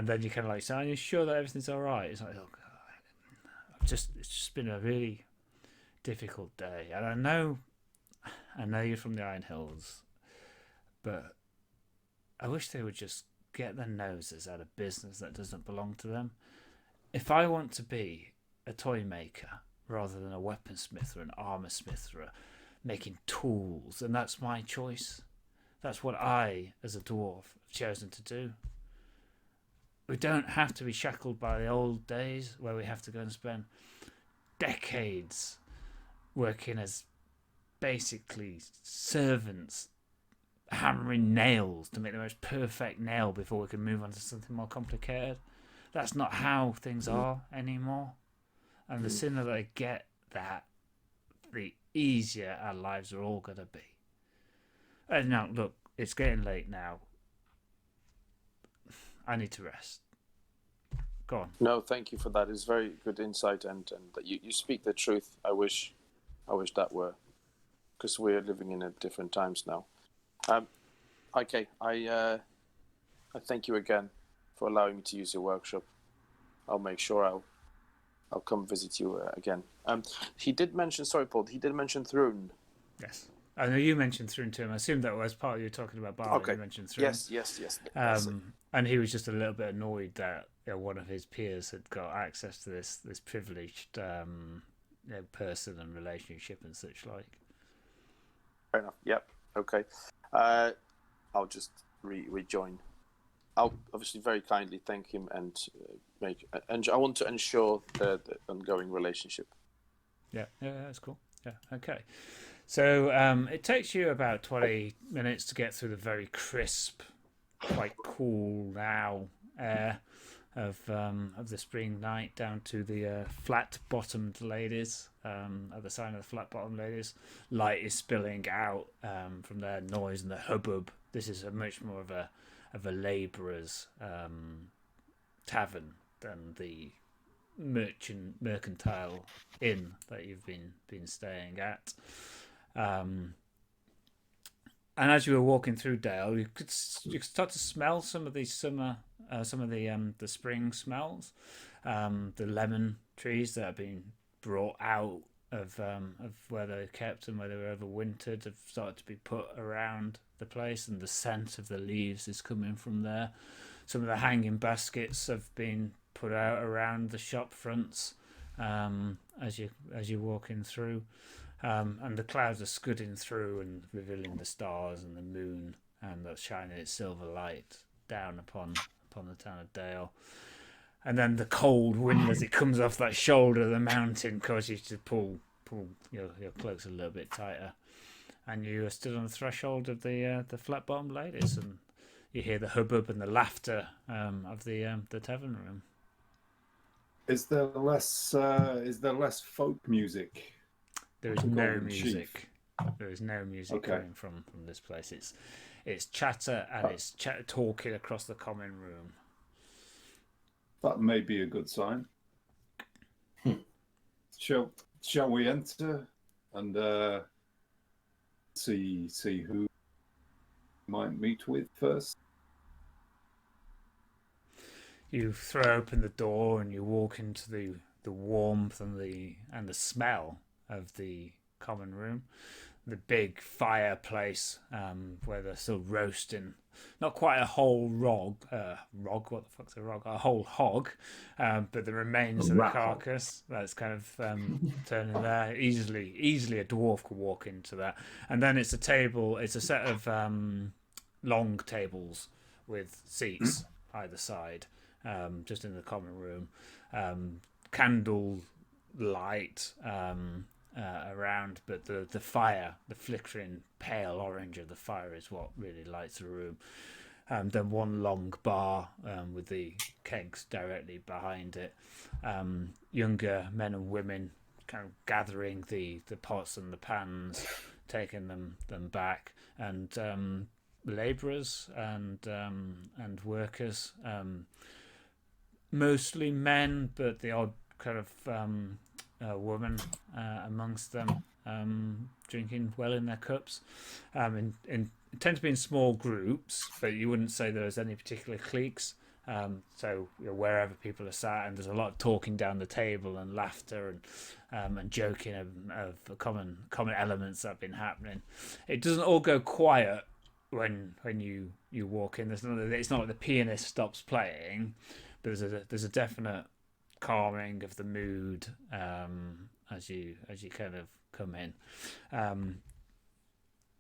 then you kind of like, so are you sure that everything's all right? It's like, oh God, it's just been a really difficult day, and I know you're from the Iron Hills, but I wish they would just get their noses out of business that doesn't belong to them. If I want to be a toy maker rather than a weaponsmith or an armor smith or making tools, and that's my choice. That's what I, as a dwarf, have chosen to do. We don't have to be shackled by the old days where we have to go and spend decades working as basically servants, hammering nails to make the most perfect nail before we can move on to something more complicated. That's not how things are anymore. And the sooner they get that, the easier our lives are all going to be. And now, look, it's getting late now. I need to rest. Go on. No, thank you for that. It's very good insight, and that you speak the truth. I wish that were, because we're living in different times now. Okay, I thank you again for allowing me to use your workshop. I'll make sure I'll come visit you again. He did mention, sorry, Paul. He did mention Thrun. Yes. I know you mentioned Thrun to him. I assumed that was part of you talking about Balin. Okay. You mentioned Thrun. Yes. And he was just a little bit annoyed that one of his peers had got access to this privileged person and relationship and such like. Fair enough. Yep. Okay. I'll just rejoin. I'll obviously very kindly thank him and I want to ensure the ongoing relationship. Yeah, that's cool. Yeah, okay. So it takes you about 20 minutes to get through the very crisp, quite cool now air of the spring night down to the flat-bottomed ladies. At the sign of the flat-bottomed ladies, light is spilling out from their noise and the hubbub. This is a much more of a labourer's tavern than the mercantile inn that you've been staying at. And as you were walking through Dale, you could start to smell some of these summer, some of the spring smells. The lemon trees that have been brought out of where they're kept and where they were overwintered have started to be put around the place, and the scent of the leaves is coming from there. Some of the hanging baskets have been put out around the shop fronts as you're walking through. And the clouds are scudding through and revealing the stars and the moon, and that's shining its silver light down upon the town of Dale. And then the cold wind as it comes off that shoulder of the mountain causes you to pull your cloaks a little bit tighter. And you are stood on the threshold of the flat-bottomed ladies, and you hear the hubbub and the laughter of the tavern room. Is there less folk music? There is no music. There is no music coming from this place. It's chatter and it's talking across the common room. That may be a good sign. Shall we enter and see who we might meet with first? You throw open the door and you walk into the warmth and the smell of the common room, the big fireplace where they're still roasting, not quite a whole what the fuck's a rog? A whole hog, but the remains of the carcass that's kind of turning there. Easily a dwarf could walk into that. And then it's a set of long tables with seats either side, just in the common room, candle light around, but the fire, the flickering pale orange of the fire is what really lights the room. Then one long bar with the kegs directly behind it. Younger men and women kind of gathering the pots and the pans, taking them back, and labourers and workers, mostly men, but the odd kind of woman amongst them, drinking well in their cups. Tend to be in small groups, but you wouldn't say there's any particular cliques. So wherever people are sat, and there's a lot of talking down the table and laughter and joking of common elements that have been happening. It doesn't all go quiet when you walk in. It's not like the pianist stops playing, but there's a definite calming of the mood as you kind of come in.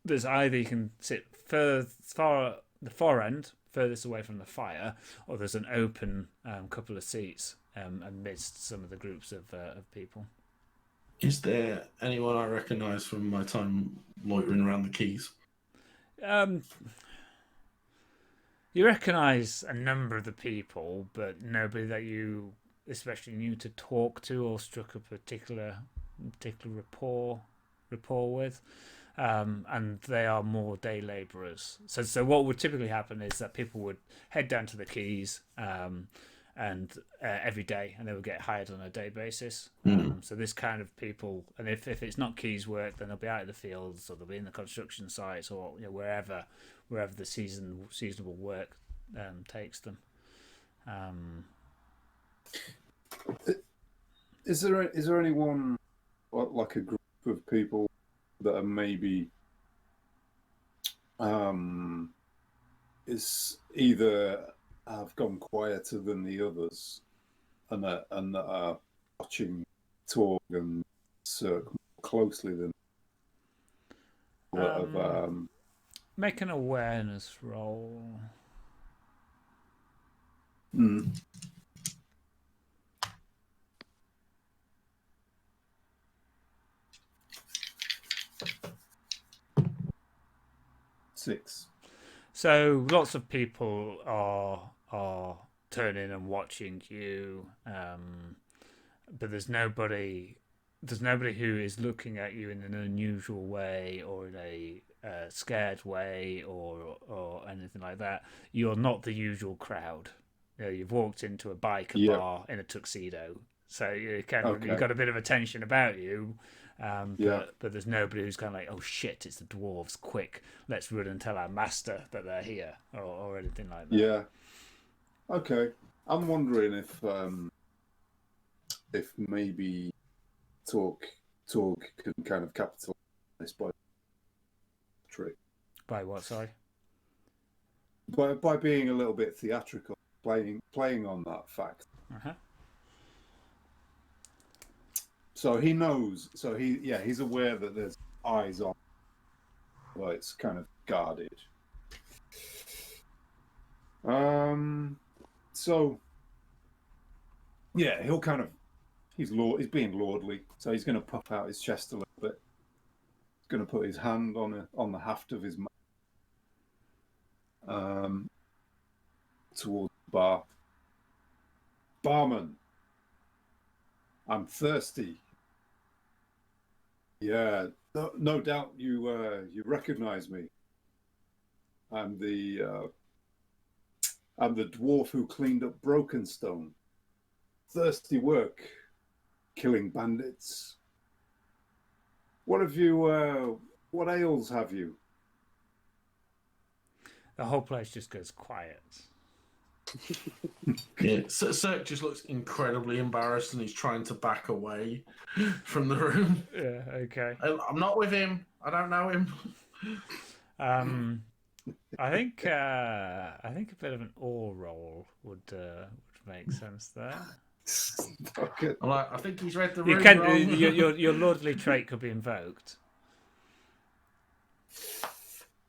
There's either you can sit the far end, furthest away from the fire, or there's an open couple of seats amidst some of the groups of people. Is there anyone I recognise from my time loitering around the quays? You recognise a number of the people, but nobody that you especially knew to talk to or struck a particular rapport with. And they are more day labourers. So what would typically happen is that people would head down to the quays and every day, and they would get hired on a day basis. So this kind of people, and if it's not quays work, then they'll be out in the fields, or they'll be in the construction sites, or wherever the seasonable work takes them. Is there anyone like a group of people that are maybe is either have gone quieter than the others and that are watching Torg and Cirque more closely than make an awareness roll. Six. So lots of people are turning and watching you, but there's nobody who is looking at you in an unusual way or in a scared way or anything like that. You're not the usual crowd. You've walked into a biker bar in a tuxedo, so you've got a bit of attention about you. But there's nobody who's kind of like, oh shit, it's the dwarves, quick, let's run and tell our master that they're here, or anything like that. Yeah. Okay. I'm wondering if maybe Torg can kind of capitalize this by trick. By what, sorry? By being a little bit theatrical, playing on that fact. Uh-huh. So he knows. So he's aware that there's eyes on. Well, it's kind of guarded. So yeah, he'll kind of he's being lordly. So he's going to puff out his chest a little bit. He's going to put his hand on the haft of his mouth, towards the bar. Barman, I'm thirsty. Yeah, no doubt you recognize me. I'm the dwarf who cleaned up Brokenstone. Thirsty work, killing bandits. What have you? What ails have you? The whole place just goes quiet. Yeah, Cirque just looks incredibly embarrassed and he's trying to back away from the room. Yeah, okay. I'm not with him. I don't know him. I think a bit of an ore roll would make sense there. Okay. I think he's read the room You can wrong. your lordly trait could be invoked.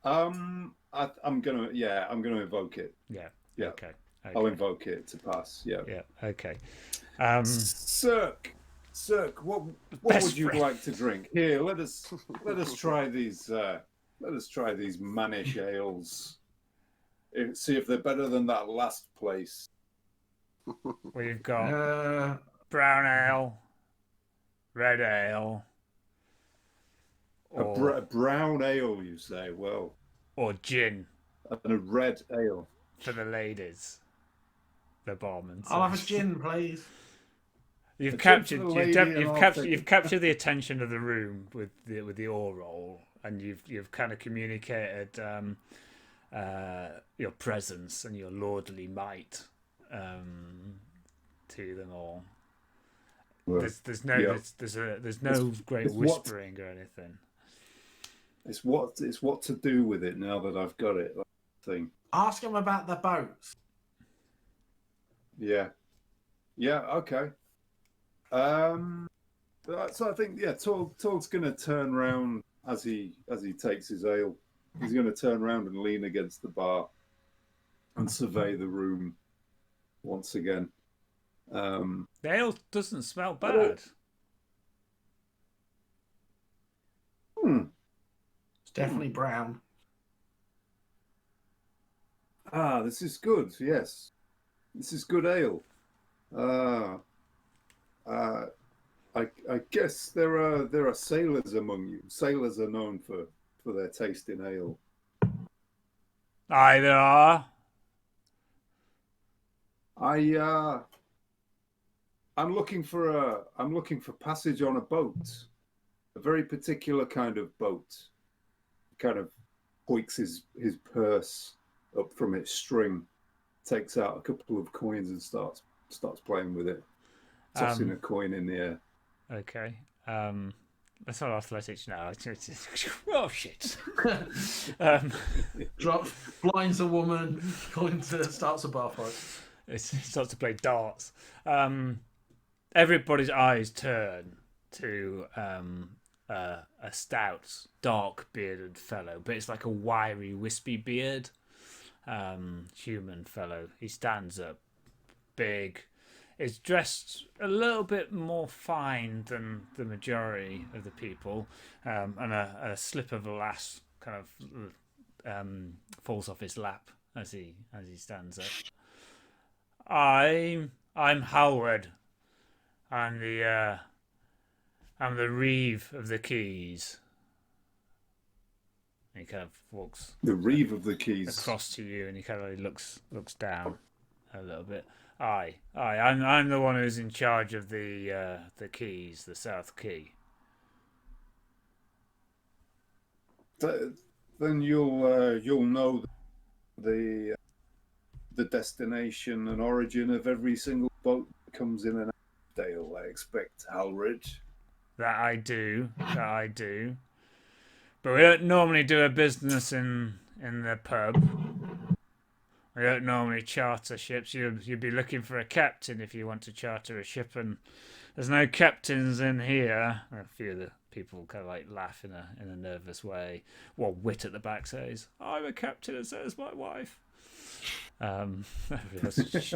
I'm gonna invoke it. Yeah. Yeah. Okay. I'll invoke it to pass. Yeah. Yeah. Okay. Cirque, what would you like to drink? Here, let us try these. Let us try these mannish ales. See if they're better than that last place. We've got brown ale, red ale, A brown ale, you say? Well, or gin and a red ale for the ladies. The barman. I'll have a gin, please. You've A captured gin for the lady and I'll take you've it. captured the attention of the room with the ore roll, and you've kind of communicated your presence and your lordly might to them all. Well, There's no great it's whispering or anything. it's what to do with it now that I've got it. That thing. Ask him about the boats. Yeah. Okay. So I think Torg's going to turn round as he takes his ale. He's going to turn around and lean against the bar and survey the room once again. The ale doesn't smell bad. It's definitely brown. This is good. Yes, this is good ale. I guess there are sailors among you. Sailors are known for their taste in ale. Aye, there are. I'm looking for passage on a boat, a very particular kind of boat. Kind of hoiks his purse up from its string, takes out a couple of coins and starts playing with it, tossing a coin in the air. Okay. That's not athletics now. Oh shit. Blinds a woman, starts a bar fight. It starts to play darts. Everybody's eyes turn to a stout, dark bearded fellow, but it's like a wiry, wispy beard. Human fellow. He stands up, big, is dressed a little bit more fine than the majority of the people, and a slip of a lass kind of falls off his lap as he stands up. I'm Halward. I'm the reeve of the keys. And he kind of walks The reeve of the keys. across to you, and he kind of looks down a little bit. I'm the one who's in charge of the keys, the South Key. Then you'll know the destination and origin of every single boat that comes in and out of Dale, I expect, Halrid. That I do. But we don't normally do a business in the pub. We don't normally charter ships. You'd be looking for a captain if you want to charter a ship, and there's no captains in here. A few of the people kind of like laugh in a nervous way. Well, Wit at the back says, "I'm a captain," and so is my wife. Everybody else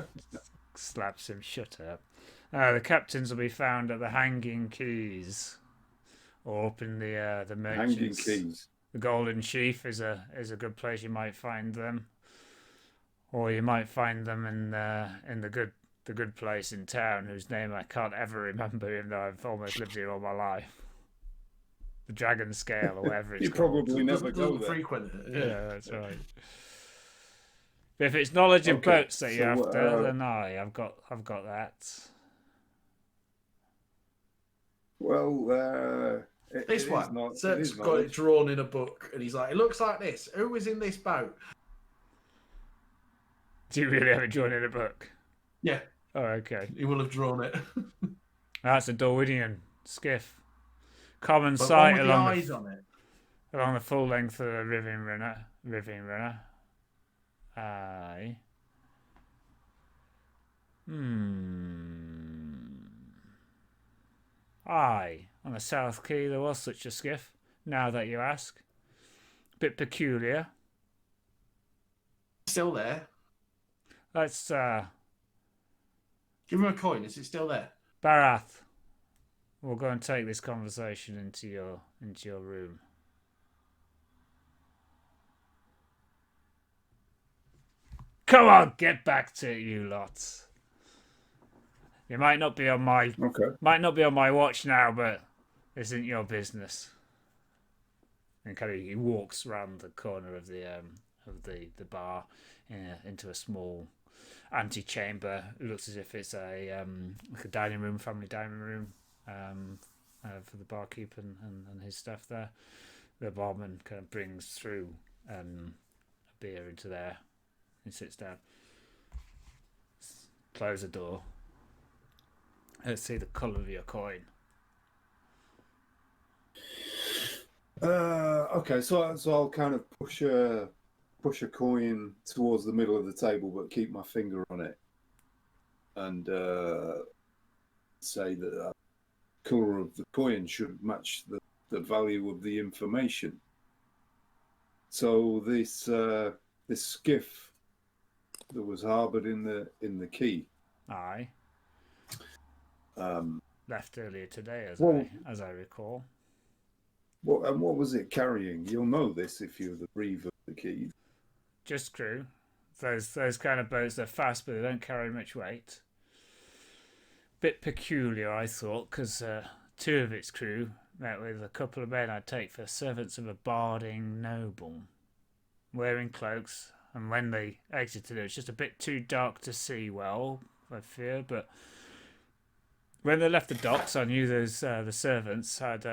slaps him. Shut up. The captains will be found at the Hanging Keys, or up in the merchants. Hanging Keys. The Golden Sheaf is a good place. You might find them, or you might find them in the good place in town, whose name I can't ever remember, even though I've almost lived here all my life. The Dragon Scale, or whatever it's You called. probably never go there. Frequent it. Yeah, that's right. But if it's knowledge of Okay, boats that you're so, after, then I've got that. Well, This one, Zerk's got it drawn in a book, and he's like, "It looks like this. Who was in this boat?" Do you really have it drawn in a book? Yeah. Oh, okay. He will have drawn it. That's a Dorwinian skiff. Common But sight one with the eyes on it. along the full length of the Riving Runner. Aye. Aye. On the South Key there was such a skiff, now that you ask. Bit peculiar. Still there. Let's Give him a coin. Is it still there? Barath. We'll go and take this conversation into your room. Come on, get back to it, you lots. You might not be on my watch now, but this isn't your business. And kind of he walks round the corner of the bar into a small antechamber. It looks as if it's a like a dining room, family dining room, for the barkeep and his staff there. The barman kind of brings through a beer into there. He sits down. Close the door. Let's see the colour of your coin. Okay, so I'll kind of push a coin towards the middle of the table, but keep my finger on it, and say that the colour of the coin should match the value of the information. So this skiff that was harboured in the quay. Aye. Left earlier today, as I recall. What was it carrying? You'll know this if you're the reeve of the quay. Just crew. Those kind of boats, they're fast, but they don't carry much weight. Bit peculiar, I thought, because two of its crew met with a couple of men I'd take for servants of a barding noble, wearing cloaks, and when they exited it was just a bit too dark to see well, I fear, but when they left the docks I knew those the servants had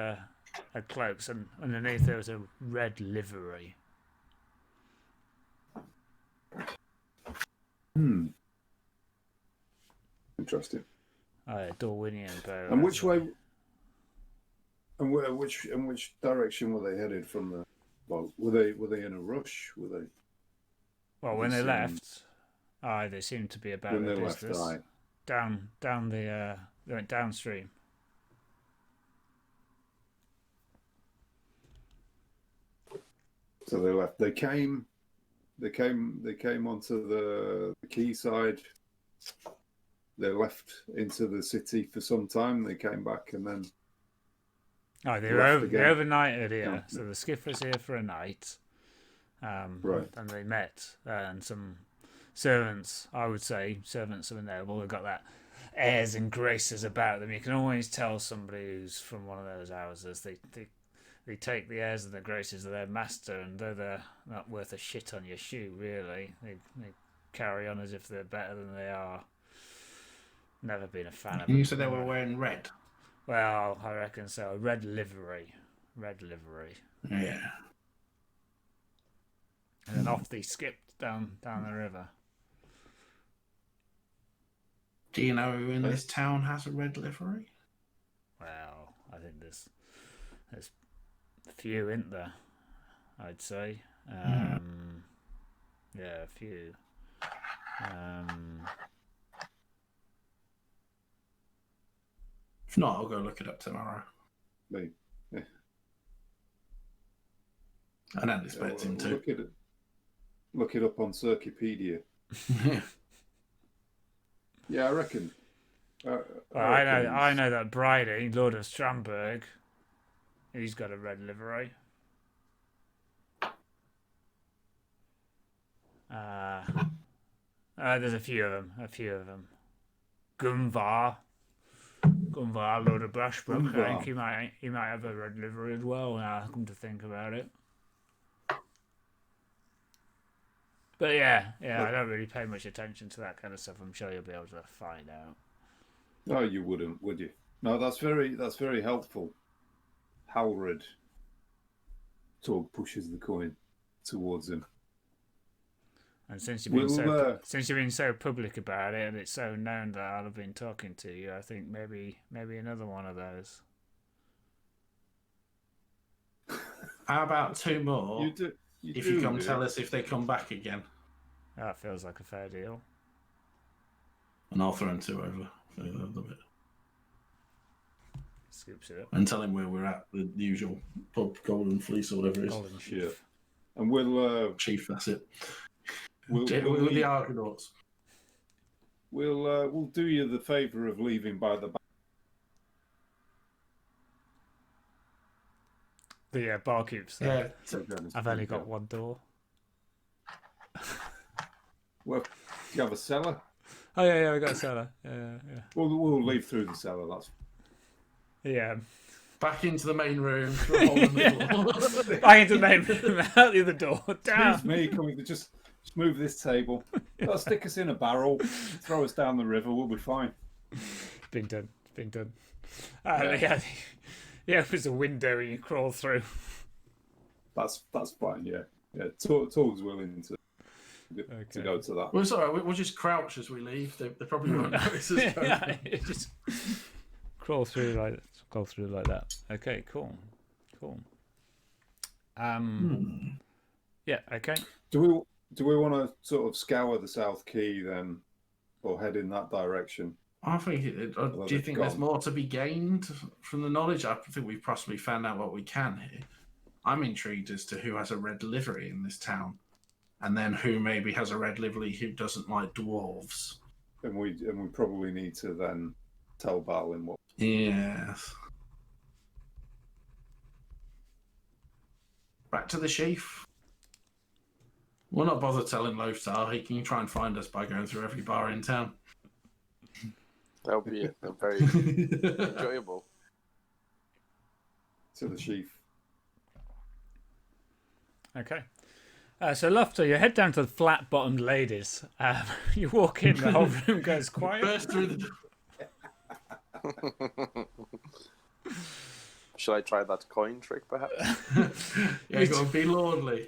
cloaks, and underneath there was a red livery. Interesting. Dorwinian boat. And which way? And which direction were they headed from the boat? Were they in a rush? Were they? Well, when they left, they seemed to be about When their they business. left, Down the they went downstream. So they left. They came onto the quayside. They left into the city for some time. They came back and then. Oh, they overnighted here. Yeah. So the skiff was here for a night. Right. And they met, and some servants, I would say, servants of a noble, have got that airs and graces about them. You can always tell somebody who's from one of those houses. They take the airs and the graces of their master, and though they're not worth a shit on your shoe, really, they carry on as if they're better than they are. Never been a fan of them. You said they were wearing red. Well, I reckon so. A red livery. Red livery. Yeah. And then off they skipped down the river. Do you know who in this town has a red livery? Well, I think there's a few, isn't there? I'd say. Yeah, a few. If not, I'll go look it up tomorrow. Me. Yeah. I don't expect him to. Look it up on Circupedia. Yeah, I reckon. I know that Bridie, Lord of Stramberg, he's got a red livery. There's a few of them. Gunvar, Lord of Bashbrook. I think he might have a red livery as well. Now I come to think about it. But yeah, I don't really pay much attention to that kind of stuff. I'm sure you'll be able to find out. No, you wouldn't, would you? No, that's very helpful. Halred. Torg pushes the coin towards him. And since you've been so public about it, and it's so known that I'll have been talking to you, I think maybe another one of those. How about two more? If you come tell us if they come back again. That feels like a fair deal. And I'll throw him two over. So I love it. Scoops it up. And tell him where we're at, the usual pub, Golden Fleece or whatever it is. Golden Sheaf. And we'll... Chief, that's it. We'll the Argonauts. We'll do you the favour of leaving by the back. The barkeeps. Yeah. I've only got one door. Well, do you have a cellar? Oh yeah, we got a cellar. Yeah. We'll leave through the cellar. That's yeah. Back into the main room. Through a hole in the door. Back into the main room. Out the other door. Damn. Excuse me. Can we just move this table? That'll stick us in a barrel. Throw us down the river. We'll be fine. Been done. Yeah. He opens a window and you crawl through. That's fine. Yeah. Torg's willing to go to that. Well, sorry, we'll just crouch as we leave. They probably won't notice us. Yeah, just crawl through like that. Okay, cool. Yeah, okay. Do we want to sort of scour the South Quay then, or head in that direction? I think. Do you think there's more to be gained from the knowledge? I think we've possibly found out what we can here. I'm intrigued as to who has a red livery in this town, and then who maybe has a red livery who doesn't like dwarves. And we probably need to then tell Balin what. Yes. Back to the chief. We'll not bother telling Loftar. He can try and find us by going through every bar in town. That would be very enjoyable. To the chief. Okay. So Loftar, you head down to the flat-bottomed ladies. You walk in, the whole room goes quiet. Burst through the Should I try that coin trick, perhaps? Yeah, go on, be lordly.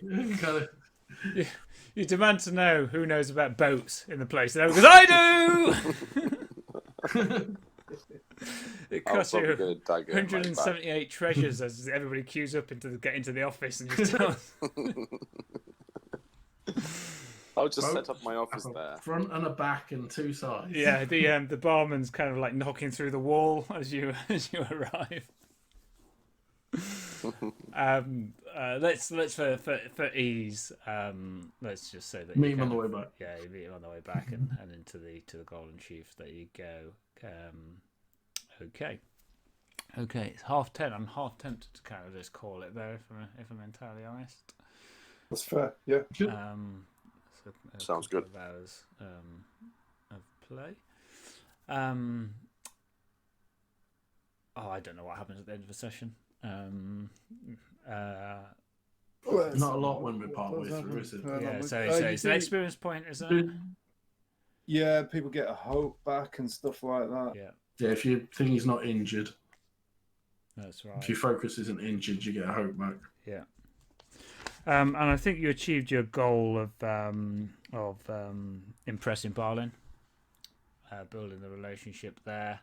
You demand to know who knows about boats in the place. And everyone goes, I do! It costs you 178 treasures as everybody queues up to get into the office and just tell us. I'll just set up my office there. Front and a back and two sides. Yeah, the barman's kind of like knocking through the wall as you arrive. Let's for ease. Let's just say that meet him on the way back. Yeah, you meet him on the way back and into the Golden Chief. There you go. Okay. It's 10:30. I'm half tempted to kind of just call it there, if I'm entirely honest. That's fair. Yeah. So for a Sounds couple good. of hours of play. I don't know what happens at the end of a session. Not a lot when we're partway through, is it? Yeah, so you it's an do- experience point, isn't it? Yeah, people get a hope back and stuff like that. Yeah, Yeah, if your thing is not injured, that's if right. your focus isn't injured, you get a hope back. Yeah. And I think you achieved your goal of impressing Balin, building the relationship there,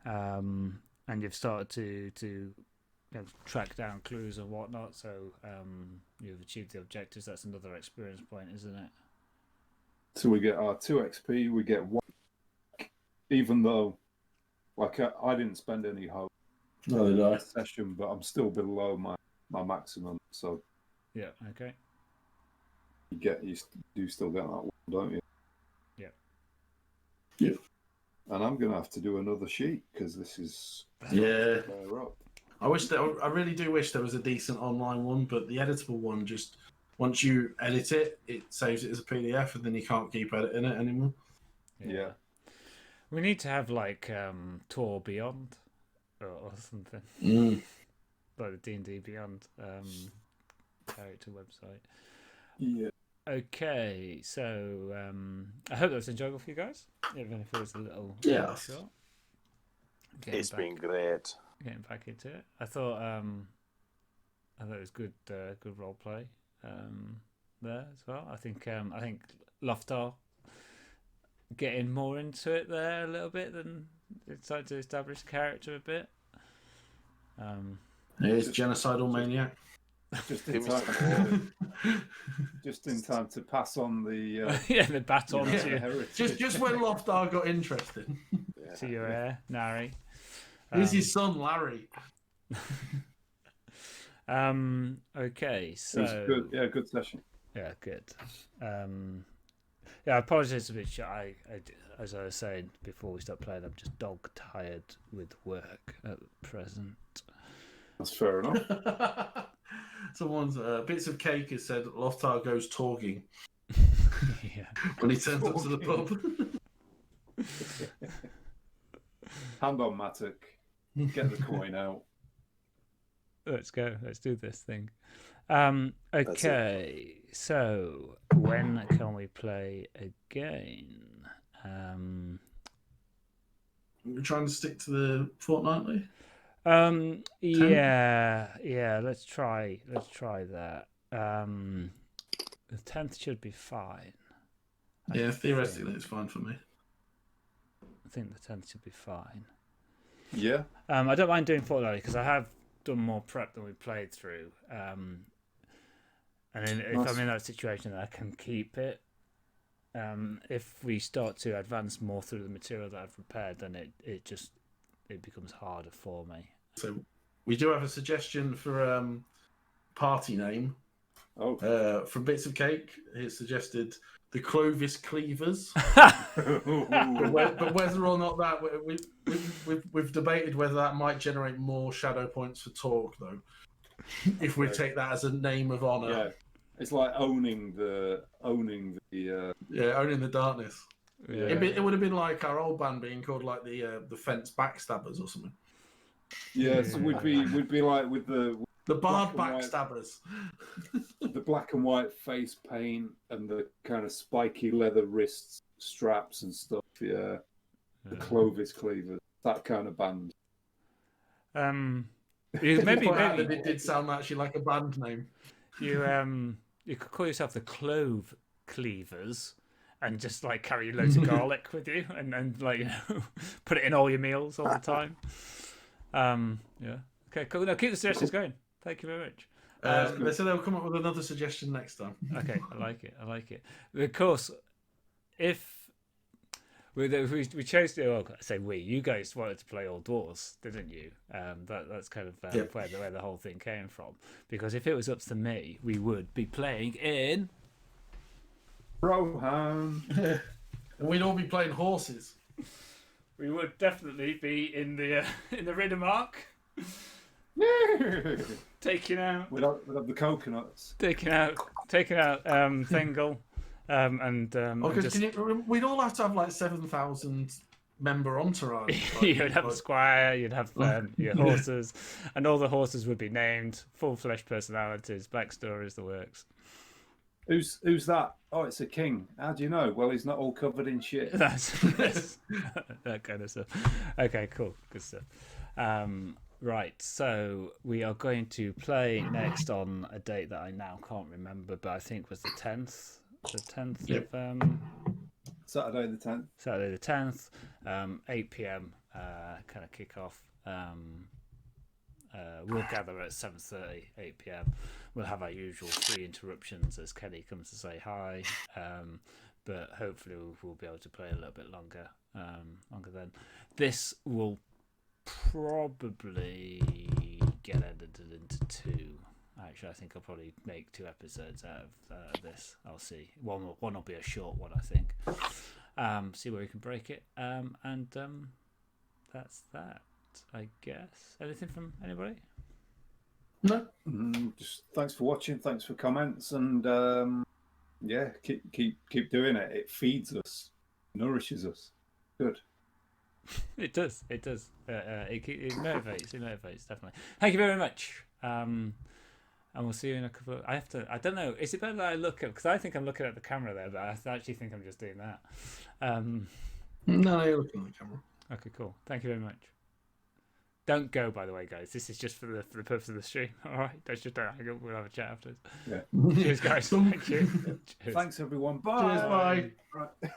and you've started to track down clues and whatnot. So you've achieved the objectives. That's another experience point, isn't it? So we get our 2 XP, we get 1, even though, like, I didn't spend any hope No, they die. session, but I'm still below my maximum. So Yeah. Okay. you do still get that 1, don't you? Yeah. Yeah. And I'm gonna have to do another sheet because this is Yeah. fair up. I really do wish there was a decent online one, but the editable one just, once you edit it, it saves it as a PDF, and then you can't keep editing it anymore. Yeah. We need to have like Tor Beyond or something, like the D&D Beyond character website. Yeah. Okay, so I hope that was enjoyable for you guys, even if it was a little Yes. short. It's been great. Getting back into it. I thought it was good role play there as well. I think Loftar getting more into it there a little bit than decided to establish character a bit. He's genocidal maniac. Just in Give me time. some more. Just in time to pass on the the baton Yeah. to heritage. Just when Loftar got interested. to your heir, Nari. Who's his son, Larry? Okay, It so was good. Yeah, good session. yeah, good. I apologise a bit. As I was saying before we start playing, I'm just dog tired with work at present. That's fair enough. Someone's bits of cake has said Loftar goes torging Yeah. when he turns up to the pub. Hand on Matic. Get the coin out. Let's go. Let's do this thing. it. Okay, so when can we play again? We're trying to stick to the fortnightly. Yeah. Let's try that. The 10th should be fine. Yeah, theoretically, it's fine for me. I think the 10th should be fine. Yeah. I don't mind doing fortnightly because I have done more prep than we played through. And then if Nice. I'm in that situation, I can keep it. If we start to advance more through the material that I've prepared, then it becomes harder for me. So we do have a suggestion for party name from Bits of Cake. It suggested the Clovis Cleavers. But whether or not that we've debated whether that might generate more shadow points for Torg, though. If we take that as a name of honor. Yeah. It's like owning the owning the darkness. Yeah. It would have been like our old band being called like the Fence Backstabbers or something. Yeah, so we'd be like with the Bard black and white. Backstabbers. the black and white face paint and the kind of spiky leather wrist straps and stuff. Yeah, the Clovis Cleavers, that kind of band. Maybe It did sound actually like a band name. you could call yourself the Clove Cleavers and just like carry loads of garlic with you and like put it in all your meals all the time. Yeah. Okay, cool. No, keep the suggestions going. Thank you very much. They said they'll come up with another suggestion next time. Okay, I like it. Of course, if we chose to, I say you guys wanted to play all dwarves, didn't you? That's kind of where the whole thing came from. Because if it was up to me, we would be playing in Rohan. And we'd all be playing horses. We would definitely be in the Riddermark. taking out We'd have the coconuts. Thengel, We'd all have to have like 7,000 member entourage. You'd have a squire, you'd have your horses, and all the horses would be named, full-fledged personalities, backstories, the works. Who's that? Oh, it's a king. How do you know? Well, he's not all covered in shit. That's that kind of stuff. Okay, cool, good stuff. Right, so we are going to play next on a date that I now can't remember, but I think was the 10th. The 10th Yep. of Saturday the 10th. Saturday the 10th, 8 p.m. Kind of kick off. We'll gather at 7:30, 8 p.m. We'll have our usual 3 interruptions as Kelly comes to say hi, but hopefully we'll be able to play a little bit longer then. This will probably get edited into 2. Actually, I think I'll probably make 2 episodes out of this. I'll see. One will be a short one, I think. See where we can break it. And that's that, I guess. Anything from anybody? No. Just thanks for watching. Thanks for comments, and yeah, keep doing it. It feeds us, nourishes us. Good. It does. It motivates. It motivates, definitely. Thank you very much. And we'll see you in a couple of... I don't know. Is it better that I look at... Because I think I'm looking at the camera there, but I actually think I'm just doing that. No, you're looking at the camera. Okay, cool. Thank you very much. Don't go, by the way, guys. This is just for the purpose of the stream. All right? Don't hang up. We'll have a chat afterwards. Yeah. Cheers, guys. Thank you. Cheers. Thanks, everyone. Bye. Cheers, bye. Right.